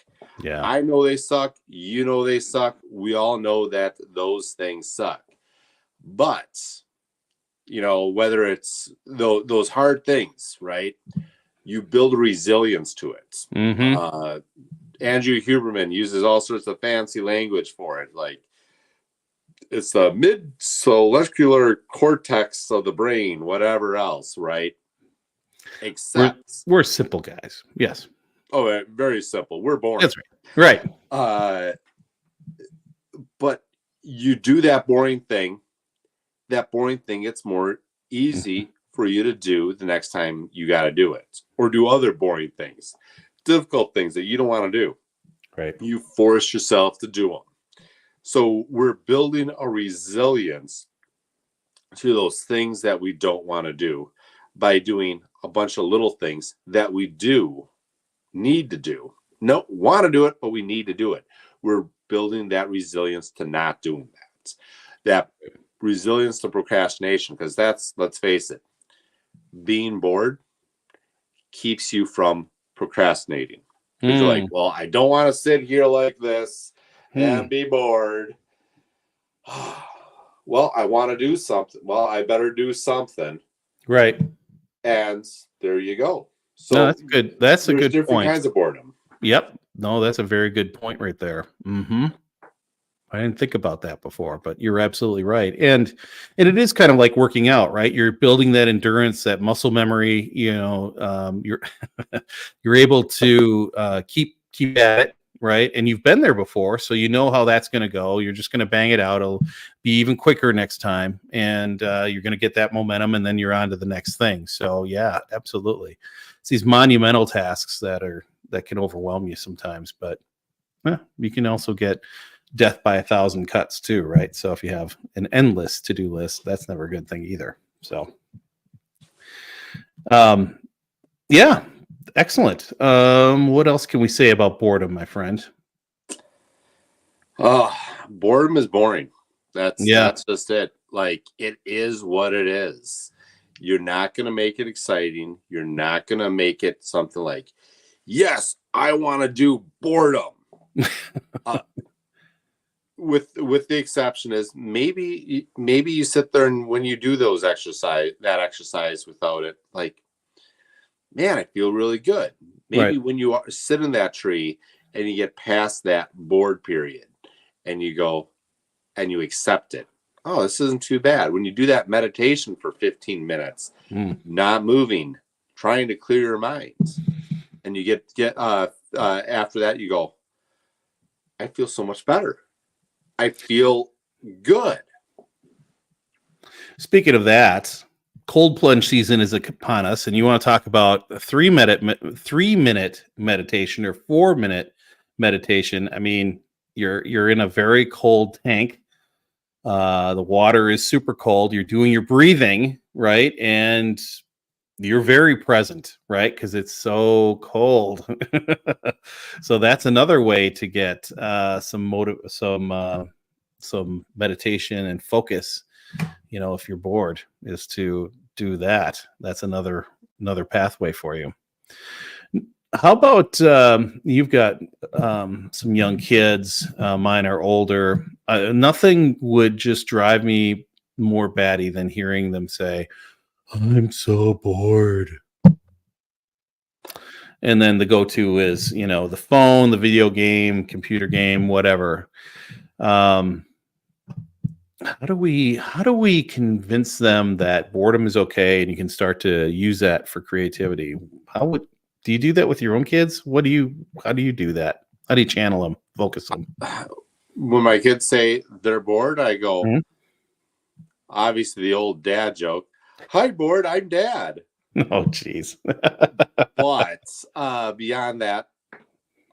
Yeah, I know they suck. You know they suck. We all know that those things suck. But, whether it's those hard things, right? You build resilience to it. Andrew Huberman uses all sorts of fancy language for it. Like, it's the mid-cellular cortex of the brain, whatever else, right? Except we're simple guys. Yes. Oh, very simple. We're boring. That's right. Right. But you do that boring thing. That boring thing, it's more easy for you to do the next time you got to do it, or do other boring things, difficult things that you don't want to do. Right. You force yourself to do them. So we're building a resilience to those things that we don't want to do by doing a bunch of little things that we need to do. No, want to do it, but we need to do it. We're building that resilience to not doing that resilience to procrastination, because let's face it, being bored keeps you from procrastinating. You're like, well, I don't want to sit here like this and be bored. Well, I want to do something. Well, I better do something. Right. And there you go. So no, that's good. That's a good different point. Kinds of boredom. Yep. No, that's a very good point right there. I didn't think about that before, but you're absolutely right. And it is kind of like working out, right? You're building that endurance, that muscle memory. You're you're able to keep at it, right? And you've been there before, so you know how that's going to go. You're just going to bang it out. It'll be even quicker next time, and you're going to get that momentum, and then you're on to the next thing. So yeah, absolutely. It's these monumental tasks that can overwhelm you sometimes, but you can also get death by 1,000 cuts too, right? So if you have an endless to-do list, that's never a good thing either. So yeah, excellent. What else can we say about boredom, my friend? Boredom is boring. That's just it. Like, it is what it is. You're not going to make it exciting. You're not going to make it something like, yes, I want to do boredom. with the exception is maybe you sit there and when you do that exercise without it, like, man, I feel really good. Maybe when you sit in that tree and you get past that bored period and you go and you accept it. Oh, this isn't too bad. When you do that meditation for 15 minutes, not moving, trying to clear your minds, and you get after that, you go, I feel so much better. I feel good. Speaking of that, cold plunge season is upon us, and you want to talk about a 3-minute meditation or 4-minute meditation. I mean, you're in a very cold tank. The water is super cold. You're doing your breathing, right? And you're very present, right? Because it's so cold. So that's another way to get some meditation and focus. You know, if you're bored, is to do that. That's another pathway for you. How about you've got some young kids? Mine are older. Nothing would just drive me more batty than hearing them say, "I'm so bored." And then the go-to is, the phone, the video game, computer game, whatever. How do we convince them that boredom is okay and you can start to use that for creativity? Do you do that with your own kids? How do you do that? How do you channel them, focus them? When my kids say they're bored, I go, obviously the old dad joke. Hi, bored, I'm dad. Oh, geez. But beyond that,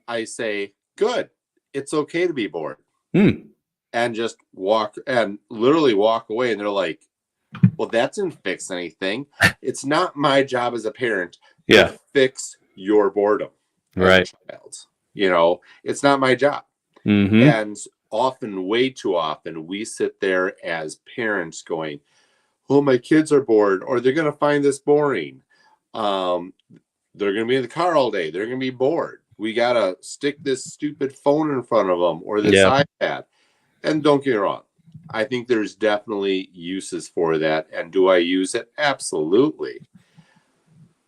I say, good. It's okay to be bored. And just literally walk away. And they're like, well, that didn't fix anything. It's not my job as a parent to fix your boredom. Right. Child. It's not my job. And often, way too often, we sit there as parents going, oh, my kids are bored, or they're going to find this boring. They're going to be in the car all day. They're going to be bored. We got to stick this stupid phone in front of them or this iPad. And don't get me wrong. I think there's definitely uses for that. And do I use it? Absolutely.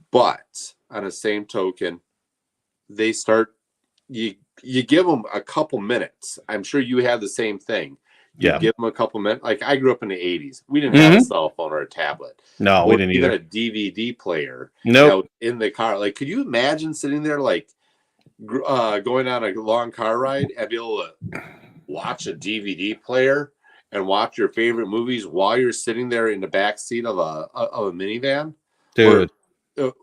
But on the same token, they start, you give them a couple minutes. I'm sure you have the same thing. You give them a couple minutes. Like, I grew up in the 80s. We didn't have a cell phone or a tablet. No, we didn't either. Even a DVD player. Nope. In the car. Like, could you imagine sitting there, like, going on a long car ride and be able to watch a DVD player and watch your favorite movies while you're sitting there in the back seat of a minivan? Dude.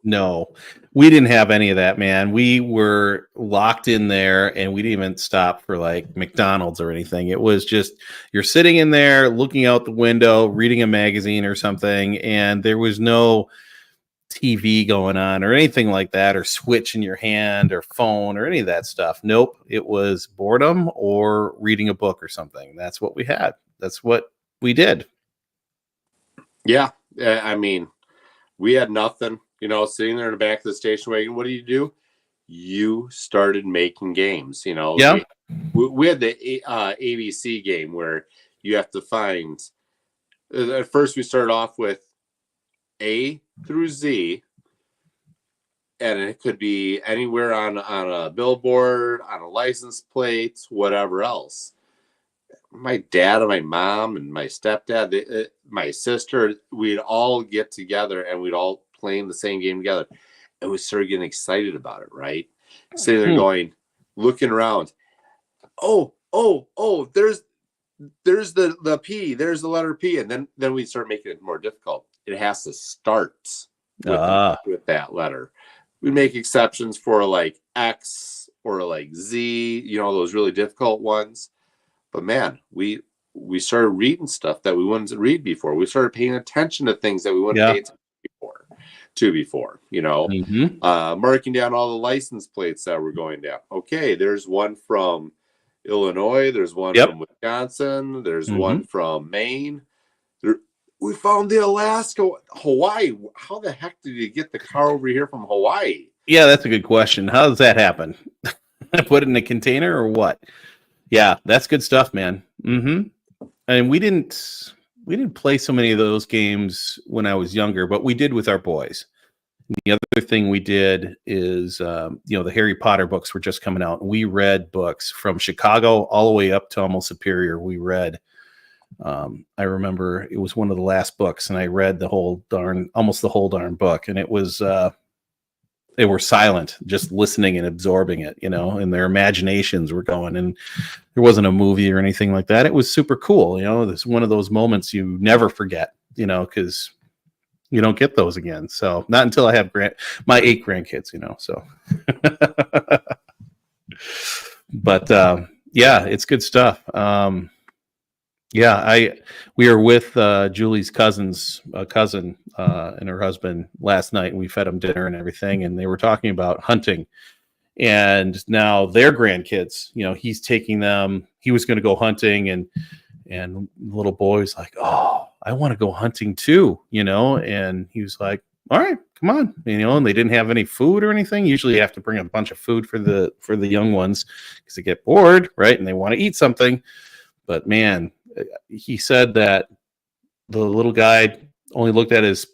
No, we didn't have any of that, man. We were locked in there and we didn't even stop for like McDonald's or anything. It was just, you're sitting in there looking out the window, reading a magazine or something, and there was no TV going on or anything like that, or switch in your hand or phone or any of that stuff. Nope. It was boredom or reading a book or something. That's what we had. That's what we did. Yeah. I mean, we had nothing. Sitting there in the back of the station wagon, what do? You started making games, Yeah. We had the ABC game where you have to find, at first we started off with A through Z, and it could be anywhere on a billboard, on a license plate, whatever else. My dad and my mom and my stepdad, my sister, we'd all get together and we'd all playing the same game together, and we started getting excited about it, right? Sitting there going, looking around, oh, there's the P, there's the letter P, and then we start making it more difficult. It has to start with that letter. We make exceptions for like X or like Z, those really difficult ones. But man, we started reading stuff that we wouldn't read before. We started paying attention to things that we wouldn't pay attention before, marking down all the license plates that were going down. Okay, there's one from Illinois, there's one from Wisconsin, there's one from Maine. We found the Hawaii. How the heck did you get the car over here from Hawaii? Yeah, that's a good question. How does that happen? Put it in a container or what? Yeah, that's good stuff, man. And we didn't play so many of those games when I was younger, but we did with our boys. The other thing we did is, the Harry Potter books were just coming out. We read books from Chicago all the way up to almost Superior. We read. I remember it was one of the last books, and I read almost the whole darn book, and it was. They were silent, just listening and absorbing it, and their imaginations were going. And there wasn't a movie or anything like that. It was super cool. It's one of those moments you never forget, because you don't get those again. So not until I have my 8 grandkids, so. But yeah, it's good stuff. Yeah, we were with Julie's cousin and her husband last night, and we fed them dinner and everything, and they were talking about hunting. And now their grandkids, he's taking them. He was going to go hunting, and the little boy's like, "Oh, I want to go hunting too," And he was like, "All right, come on," And they didn't have any food or anything. Usually, you have to bring a bunch of food for the young ones because they get bored, right? And they want to eat something. But man, he said that the little guy only looked at his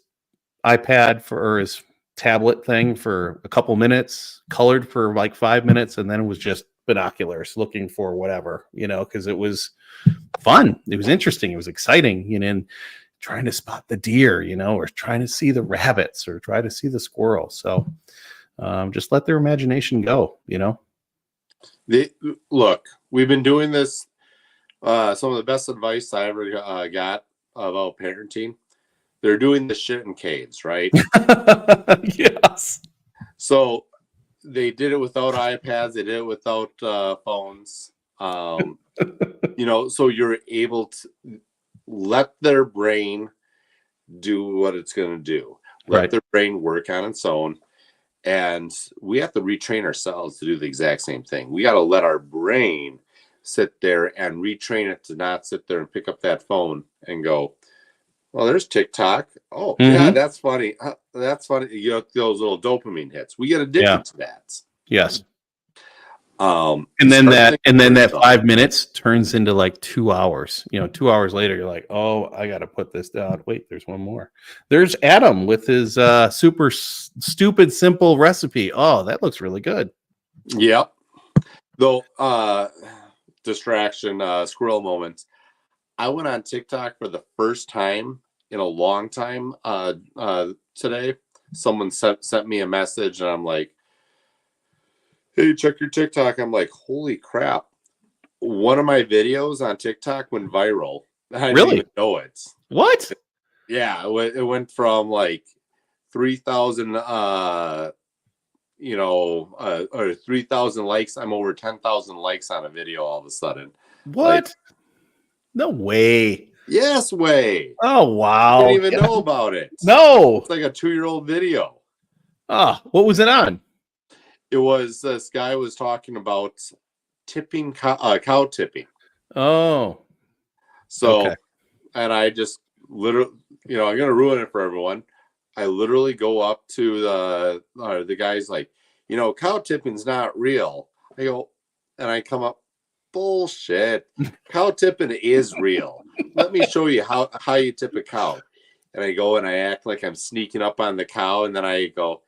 iPad or his tablet thing for a couple minutes, colored for like 5 minutes, and then it was just binoculars looking for whatever, because it was fun. It was interesting. It was exciting, and trying to spot the deer, or trying to see the rabbits or try to see the squirrel. So just let their imagination go, Look, we've been doing this. Some of the best advice I ever got about parenting. They're doing the shit in caves, right? Yes. So they did it without iPads. They did it without phones. So you're able to let their brain do what it's going to do. Let their brain work on its own. And we have to retrain ourselves to do the exact same thing. We got to let our brain sit there and retrain it to not sit there and pick up that phone and go, well, there's TikTok. Oh, yeah, that's funny. That's funny. Those little dopamine hits. We get addicted to that. Yes. And then that 5 minutes turns into like 2 hours. 2 hours later, you're like, oh, I got to put this down. Wait, there's one more. There's Adam with his super stupid, simple recipe. Oh, that looks really good. Yep. Though, distraction, squirrel moments. I went on TikTok for the first time in a long time today. Someone sent me a message, and I'm like, hey, check your TikTok. I'm like, holy crap. One of my videos on TikTok went viral. I didn't even know it. What? Yeah, it went from like 3,000 or 3,000 likes. I'm over 10,000 likes on a video all of a sudden. What? No way. Yes way. Oh, wow. I didn't even know about it. No. It's like a 2-year-old video. Oh, what was it on? It was, this guy was talking about tipping, cow tipping. Oh. So, okay. And I just literally, I'm going to ruin it for everyone. I literally go up to the guy's like, cow tipping's not real. I go, and I come up, bullshit. Cow tipping is real. Let me show you how you tip a cow. And I go and I act like I'm sneaking up on the cow. And then I go,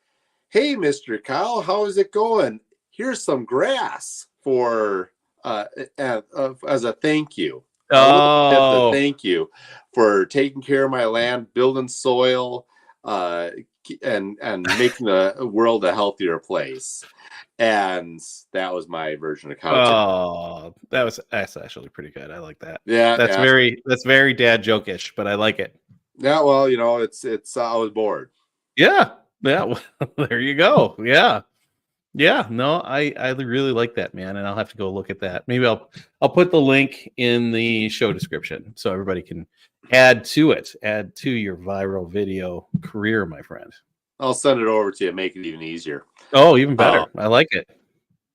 hey, Mr. Cow, how is it going? Here's some grass for as a thank you. Oh, thank you for taking care of my land, building soil, and making the world a healthier place. And that was my version of cow tipping. That's actually pretty good. I like that. Yeah, that's very dad joke-ish, but I like it. Yeah, well, it's I was bored. Yeah. Well, there you go. Yeah. No, I really like that, man, and I'll have to go look at that. Maybe I'll put the link in the show description so everybody can add to your viral video career, my friend. I'll send it over to you, make it even easier. Oh, even better. I like it.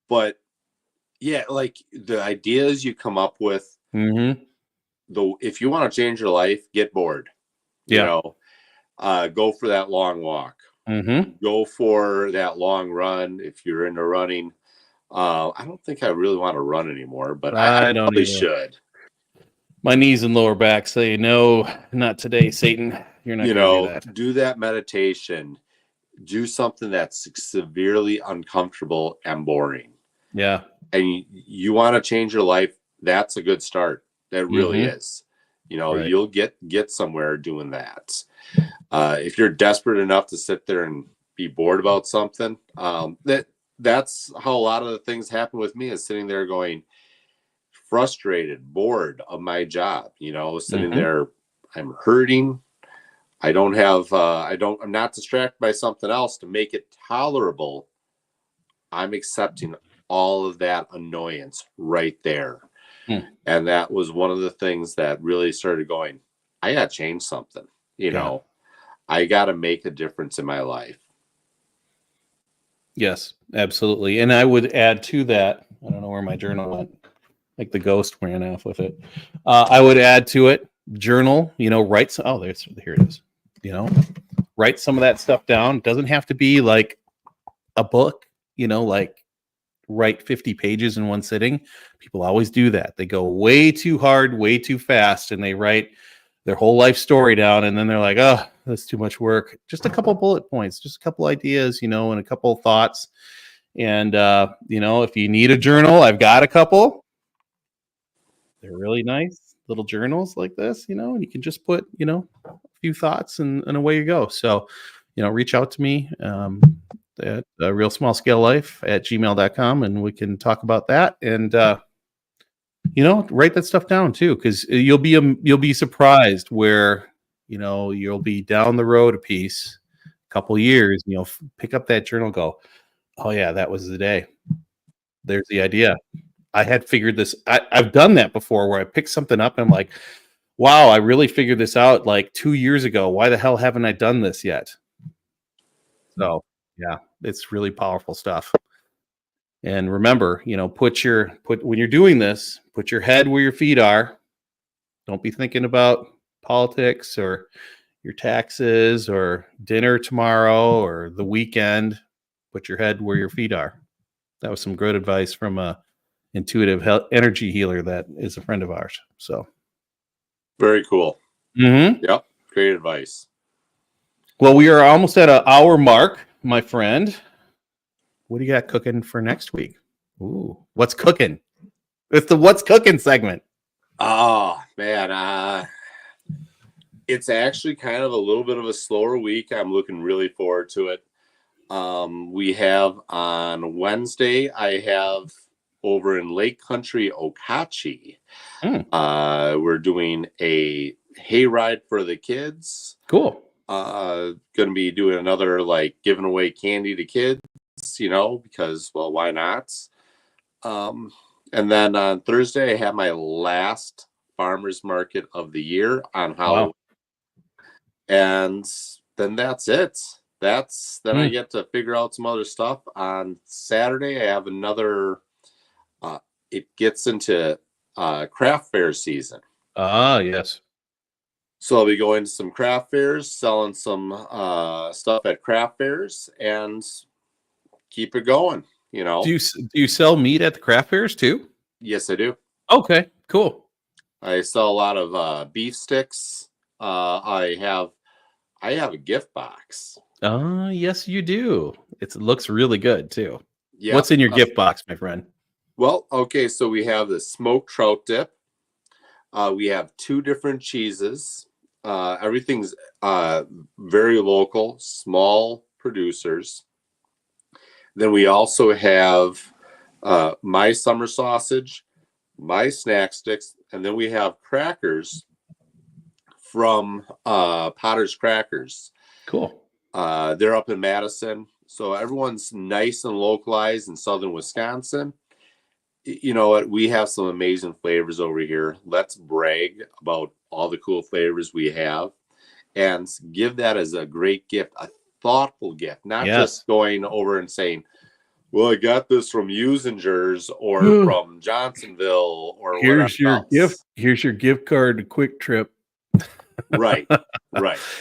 But yeah, like the ideas you come up with, if you want to change your life, get bored. Go for that long walk. Go for that long run if you're into running. I don't think I really want to run anymore, but I I don't probably either. should. My knees and lower back say, no, not today, Satan. You're not going to do that. Do that meditation. Do something that's severely uncomfortable and boring. Yeah. And you want to change your life. That's a good start. That really is. Right. You'll get somewhere doing that. If you're desperate enough to sit there and be bored about something, that's how a lot of the things happen with me, is sitting there going frustrated, bored of my job, sitting there, I'm hurting. I'm not distracted by something else to make it tolerable. I'm accepting all of that annoyance right there. And that was one of the things that really started going, I got to change something, I got to make a difference in my life. Yes, absolutely. And I would add to that, I don't know where my journal went, like the ghost ran off with it. I would add to it, journal, write some, here it is, write some of that stuff down. It doesn't have to be like a book, like write 50 pages in one sitting. People always do that. They go way too hard, way too fast, and they write their whole life story down, and then they're like, oh, that's too much work. Just a couple bullet points, just a couple ideas, and a couple thoughts. And if you need a journal, I've got a couple. They're really nice little journals like this, and you can just put a few thoughts and away you go. So reach out to me at real small scale life at gmail.com, and we can talk about that. And write that stuff down too, because you'll be surprised where you'll be down the road a piece, a couple years, and you'll pick up that journal, go, oh yeah, that was the day. There's the idea. I had figured this. I've done that before, where I pick something up and I'm like, wow, I really figured this out like 2 years ago. Why the hell haven't I done this yet? So yeah, it's really powerful stuff. And remember, when you're doing this, put your head where your feet are. Don't be thinking about politics or your taxes or dinner tomorrow or the weekend. Put your head where your feet are. That was some good advice from a intuitive energy healer that is a friend of ours. So very cool. Yep, great advice. Well, we are almost at an hour mark, my friend. What do you got cooking for next week? Ooh, what's cooking? It's the what's cooking segment. Oh man, it's actually kind of a little bit of a slower week. I'm looking really forward to it. We have on Wednesday, I have over in Lake Country, Okauchee. We're doing a hayride for the kids. Cool. Going to be doing another giving away candy to kids, because, well, why not? And then on Thursday, I have my last farmers market of the year on Halloween. Wow. And then that's it. Then I get to figure out some other stuff. On Saturday, I have another, it gets into craft fair season. Yes. So I'll be going to some craft fairs, selling some stuff at craft fairs, and keep it going. Do you sell meat at the craft fairs too? Yes, I do. Okay, cool. I sell a lot of beef sticks. I have a gift box. Yes, you do. It looks really good too. Yeah. What's in your gift box, my friend? Well, okay, so we have the smoked trout dip. We have 2 different cheeses. Everything's very local, small producers. Then we also have my summer sausage, my snack sticks, and then we have crackers from Potter's Crackers. Cool. They're up in Madison, so everyone's nice and localized in southern Wisconsin. You know what? We have some amazing flavors over here. Let's brag about all the cool flavors we have and give that as a great gift, a thoughtful gift, not just going over and saying, well, I got this from Usinger's or from Johnsonville or here's whatever your else. gift. Here's your gift card to Quick Trip. Right.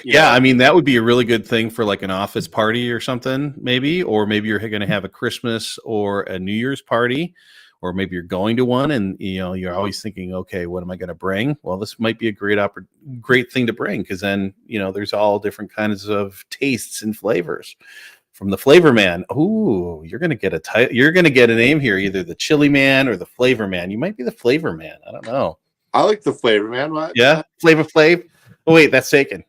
Yeah, I mean, that would be a really good thing for like an office party or something, maybe. Or maybe you're going to have a Christmas or a New Year's party, or maybe you're going to one and you're always thinking, okay, what am I going to bring? Well, this might be a great thing to bring, because then there's all different kinds of tastes and flavors from the Flavor Man. Ooh, you're going to get you're going to get a name here, either the Chili Man or the Flavor Man. You might be the Flavor Man. I don't know. I like the Flavor Man. What? Yeah, Flavor Flav. Oh wait, that's taken.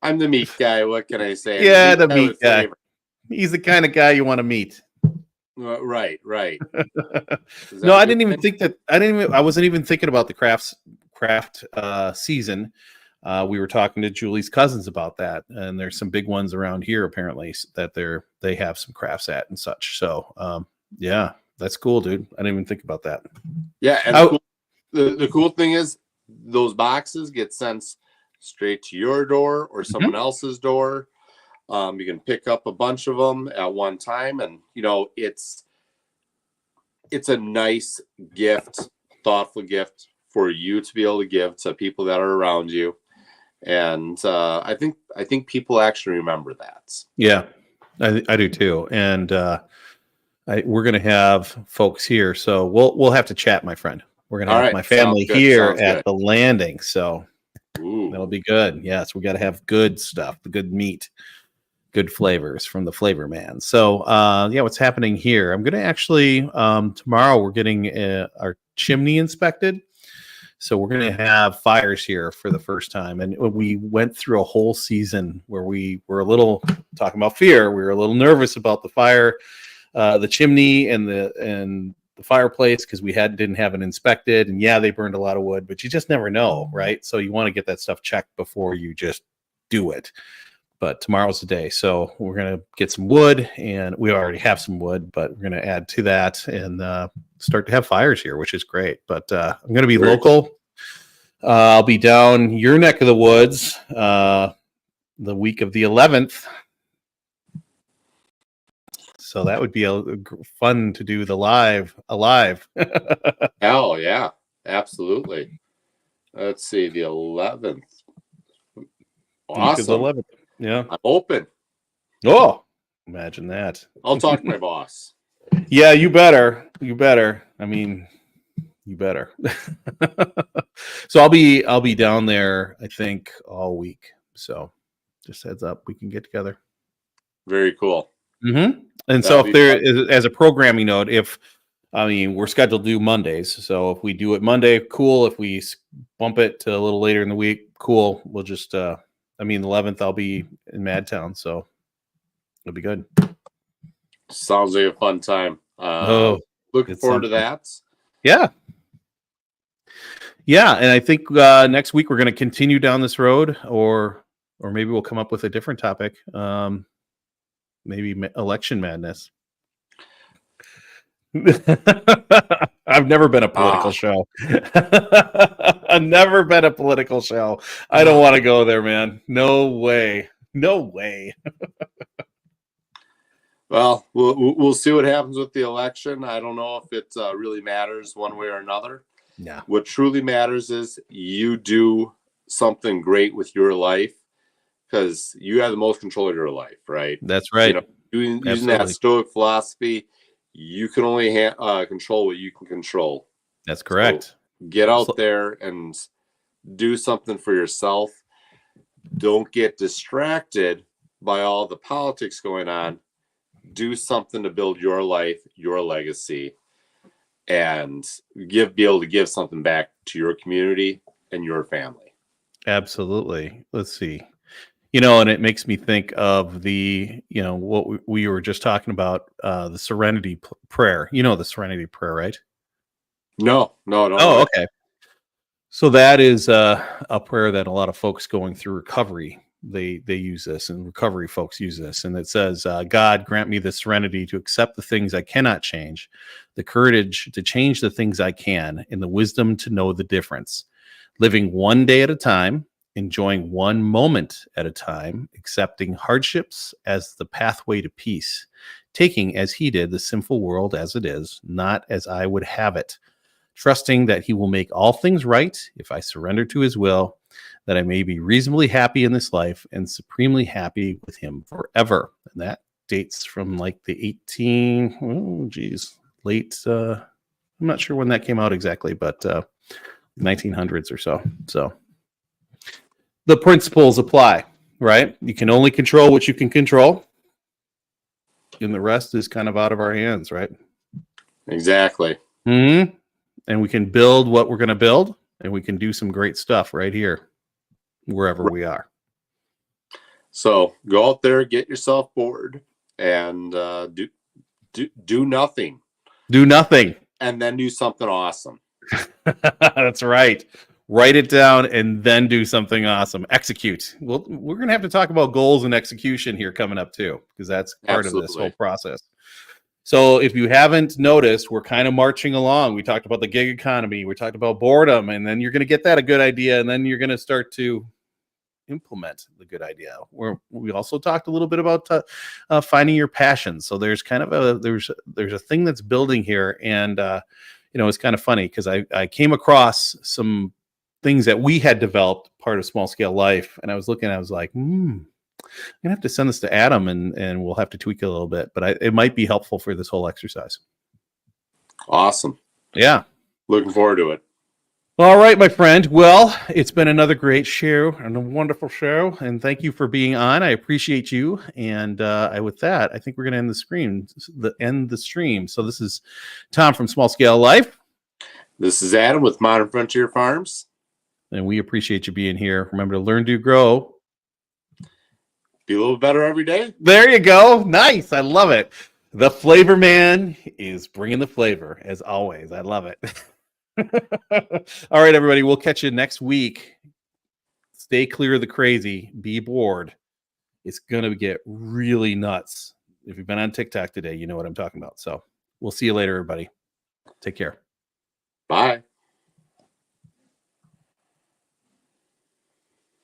I'm the meat guy. What can I say? Yeah, the meat guy. He's the kind of guy you want to meet. Right. No, I didn't even think that. I wasn't even thinking about the craft season. We were talking to Julie's cousins about that, and there's some big ones around here apparently that they have some crafts at and such. So yeah, that's cool, dude. I didn't even think about that. Yeah, and the cool thing is those boxes get sent straight to your door or someone else's door. You can pick up a bunch of them at one time, and it's a nice gift, thoughtful gift for you to be able to give to people that are around you. And I think people actually remember that. Yeah, I do too. And we're going to have folks here, so we'll have to chat, my friend. We're going to have my family here at the landing, so that'll be good. Yes, we got to have good stuff, the good meat, good flavors from the Flavor Man. So yeah, what's happening here? I'm going to actually tomorrow we're getting our chimney inspected. So we're going to have fires here for the first time. And we went through a whole season where we were a little talking about fear. We were a little nervous about the fire, the chimney and the fireplace, because we didn't have it inspected. And yeah, they burned a lot of wood, but you just never know, right? So you want to get that stuff checked before you just do it. But tomorrow's the day. So we're going to get some wood, and we already have some wood, but we're going to add to that and start to have fires here, which is great. But I'm going to be local. I'll be down your neck of the woods the week of the 11th. So that would be fun to do the alive. Hell yeah, absolutely. Let's see, the 11th. Awesome. The 11th. Yeah, I'm open. Oh, imagine that. I'll talk to my boss. Yeah, you better. I mean, you better. So I'll be down there, I think, all week. So just heads up, we can get together. Very cool. And so if there is, as a programming note, we're scheduled to do Mondays. So if we do it Monday, cool. If we bump it to a little later in the week, cool. We'll just, the 11th, I'll be in Madtown. So it'll be good. Sounds like a fun time. Looking forward to that. Yeah. Yeah. And I think next week we're going to continue down this road, or maybe we'll come up with a different topic. Maybe election madness. I've never been a political show. I've never been a political show. I don't want to go there, man. No way. Well, we'll see what happens with the election. I don't know if it really matters one way or another. Yeah. What truly matters is you do something great with your life, because you have the most control of your life, right? That's right. Using that Stoic philosophy, you can only control what you can control. That's correct. So get out there and do something for yourself. Don't get distracted by all the politics going on. Do something to build your life, your legacy, and be able to give something back to your community and your family. Absolutely. Let's see. And it makes me think of the, what we were just talking about, the Serenity Prayer. The Serenity Prayer, right? No. Oh, okay. So that is a prayer that a lot of folks going through recovery, they use this, and recovery folks use this. And it says, God, grant me the serenity to accept the things I cannot change, the courage to change the things I can, and the wisdom to know the difference. Living one day at a time, enjoying one moment at a time, accepting hardships as the pathway to peace, taking as he did the sinful world as it is, not as I would have it, trusting that he will make all things right if I surrender to his will, that I may be reasonably happy in this life and supremely happy with him forever. And that dates from like the late, I'm not sure when that came out exactly, but 1900s or so. So the principles apply, right? You can only control what you can control, and the rest is kind of out of our hands, right? Exactly. Mm-hmm. And we can build what we're going to build, and we can do some great stuff right here, wherever we are. So go out there, get yourself bored, and do nothing. Do nothing. And then do something awesome. That's right. Write it down and then do something awesome. Execute. Well, we're going to have to talk about goals and execution here coming up too, because that's part of this whole process. So if you haven't noticed, we're kind of marching along. We talked about the gig economy. We talked about boredom, and then you're going to get that a good idea, and then you're going to start to implement the good idea. We also talked a little bit about finding your passion. So there's kind of there's a thing that's building here, and it's kind of funny because I came across some things that we had developed part of Small Scale Life, and I was looking, I was like, I'm gonna have to send this to Adam, and we'll have to tweak it a little bit, but it might be helpful for this whole exercise. Awesome. Yeah. Looking forward to it. All right, my friend. Well, it's been another great show and a wonderful show, and thank you for being on. I appreciate you. And with that, I think we're going to end the stream. So this is Tom from Small Scale Life. This is Adam with Modern Frontier Farms. And we appreciate you being here. Remember to learn, do, grow. Be a little better every day. There you go. Nice. I love it. The Flavor Man is bringing the flavor, as always. I love it. All right, everybody. We'll catch you next week. Stay clear of the crazy. Be bored. It's going to get really nuts. If you've been on TikTok today, you know what I'm talking about. So we'll see you later, everybody. Take care. Bye.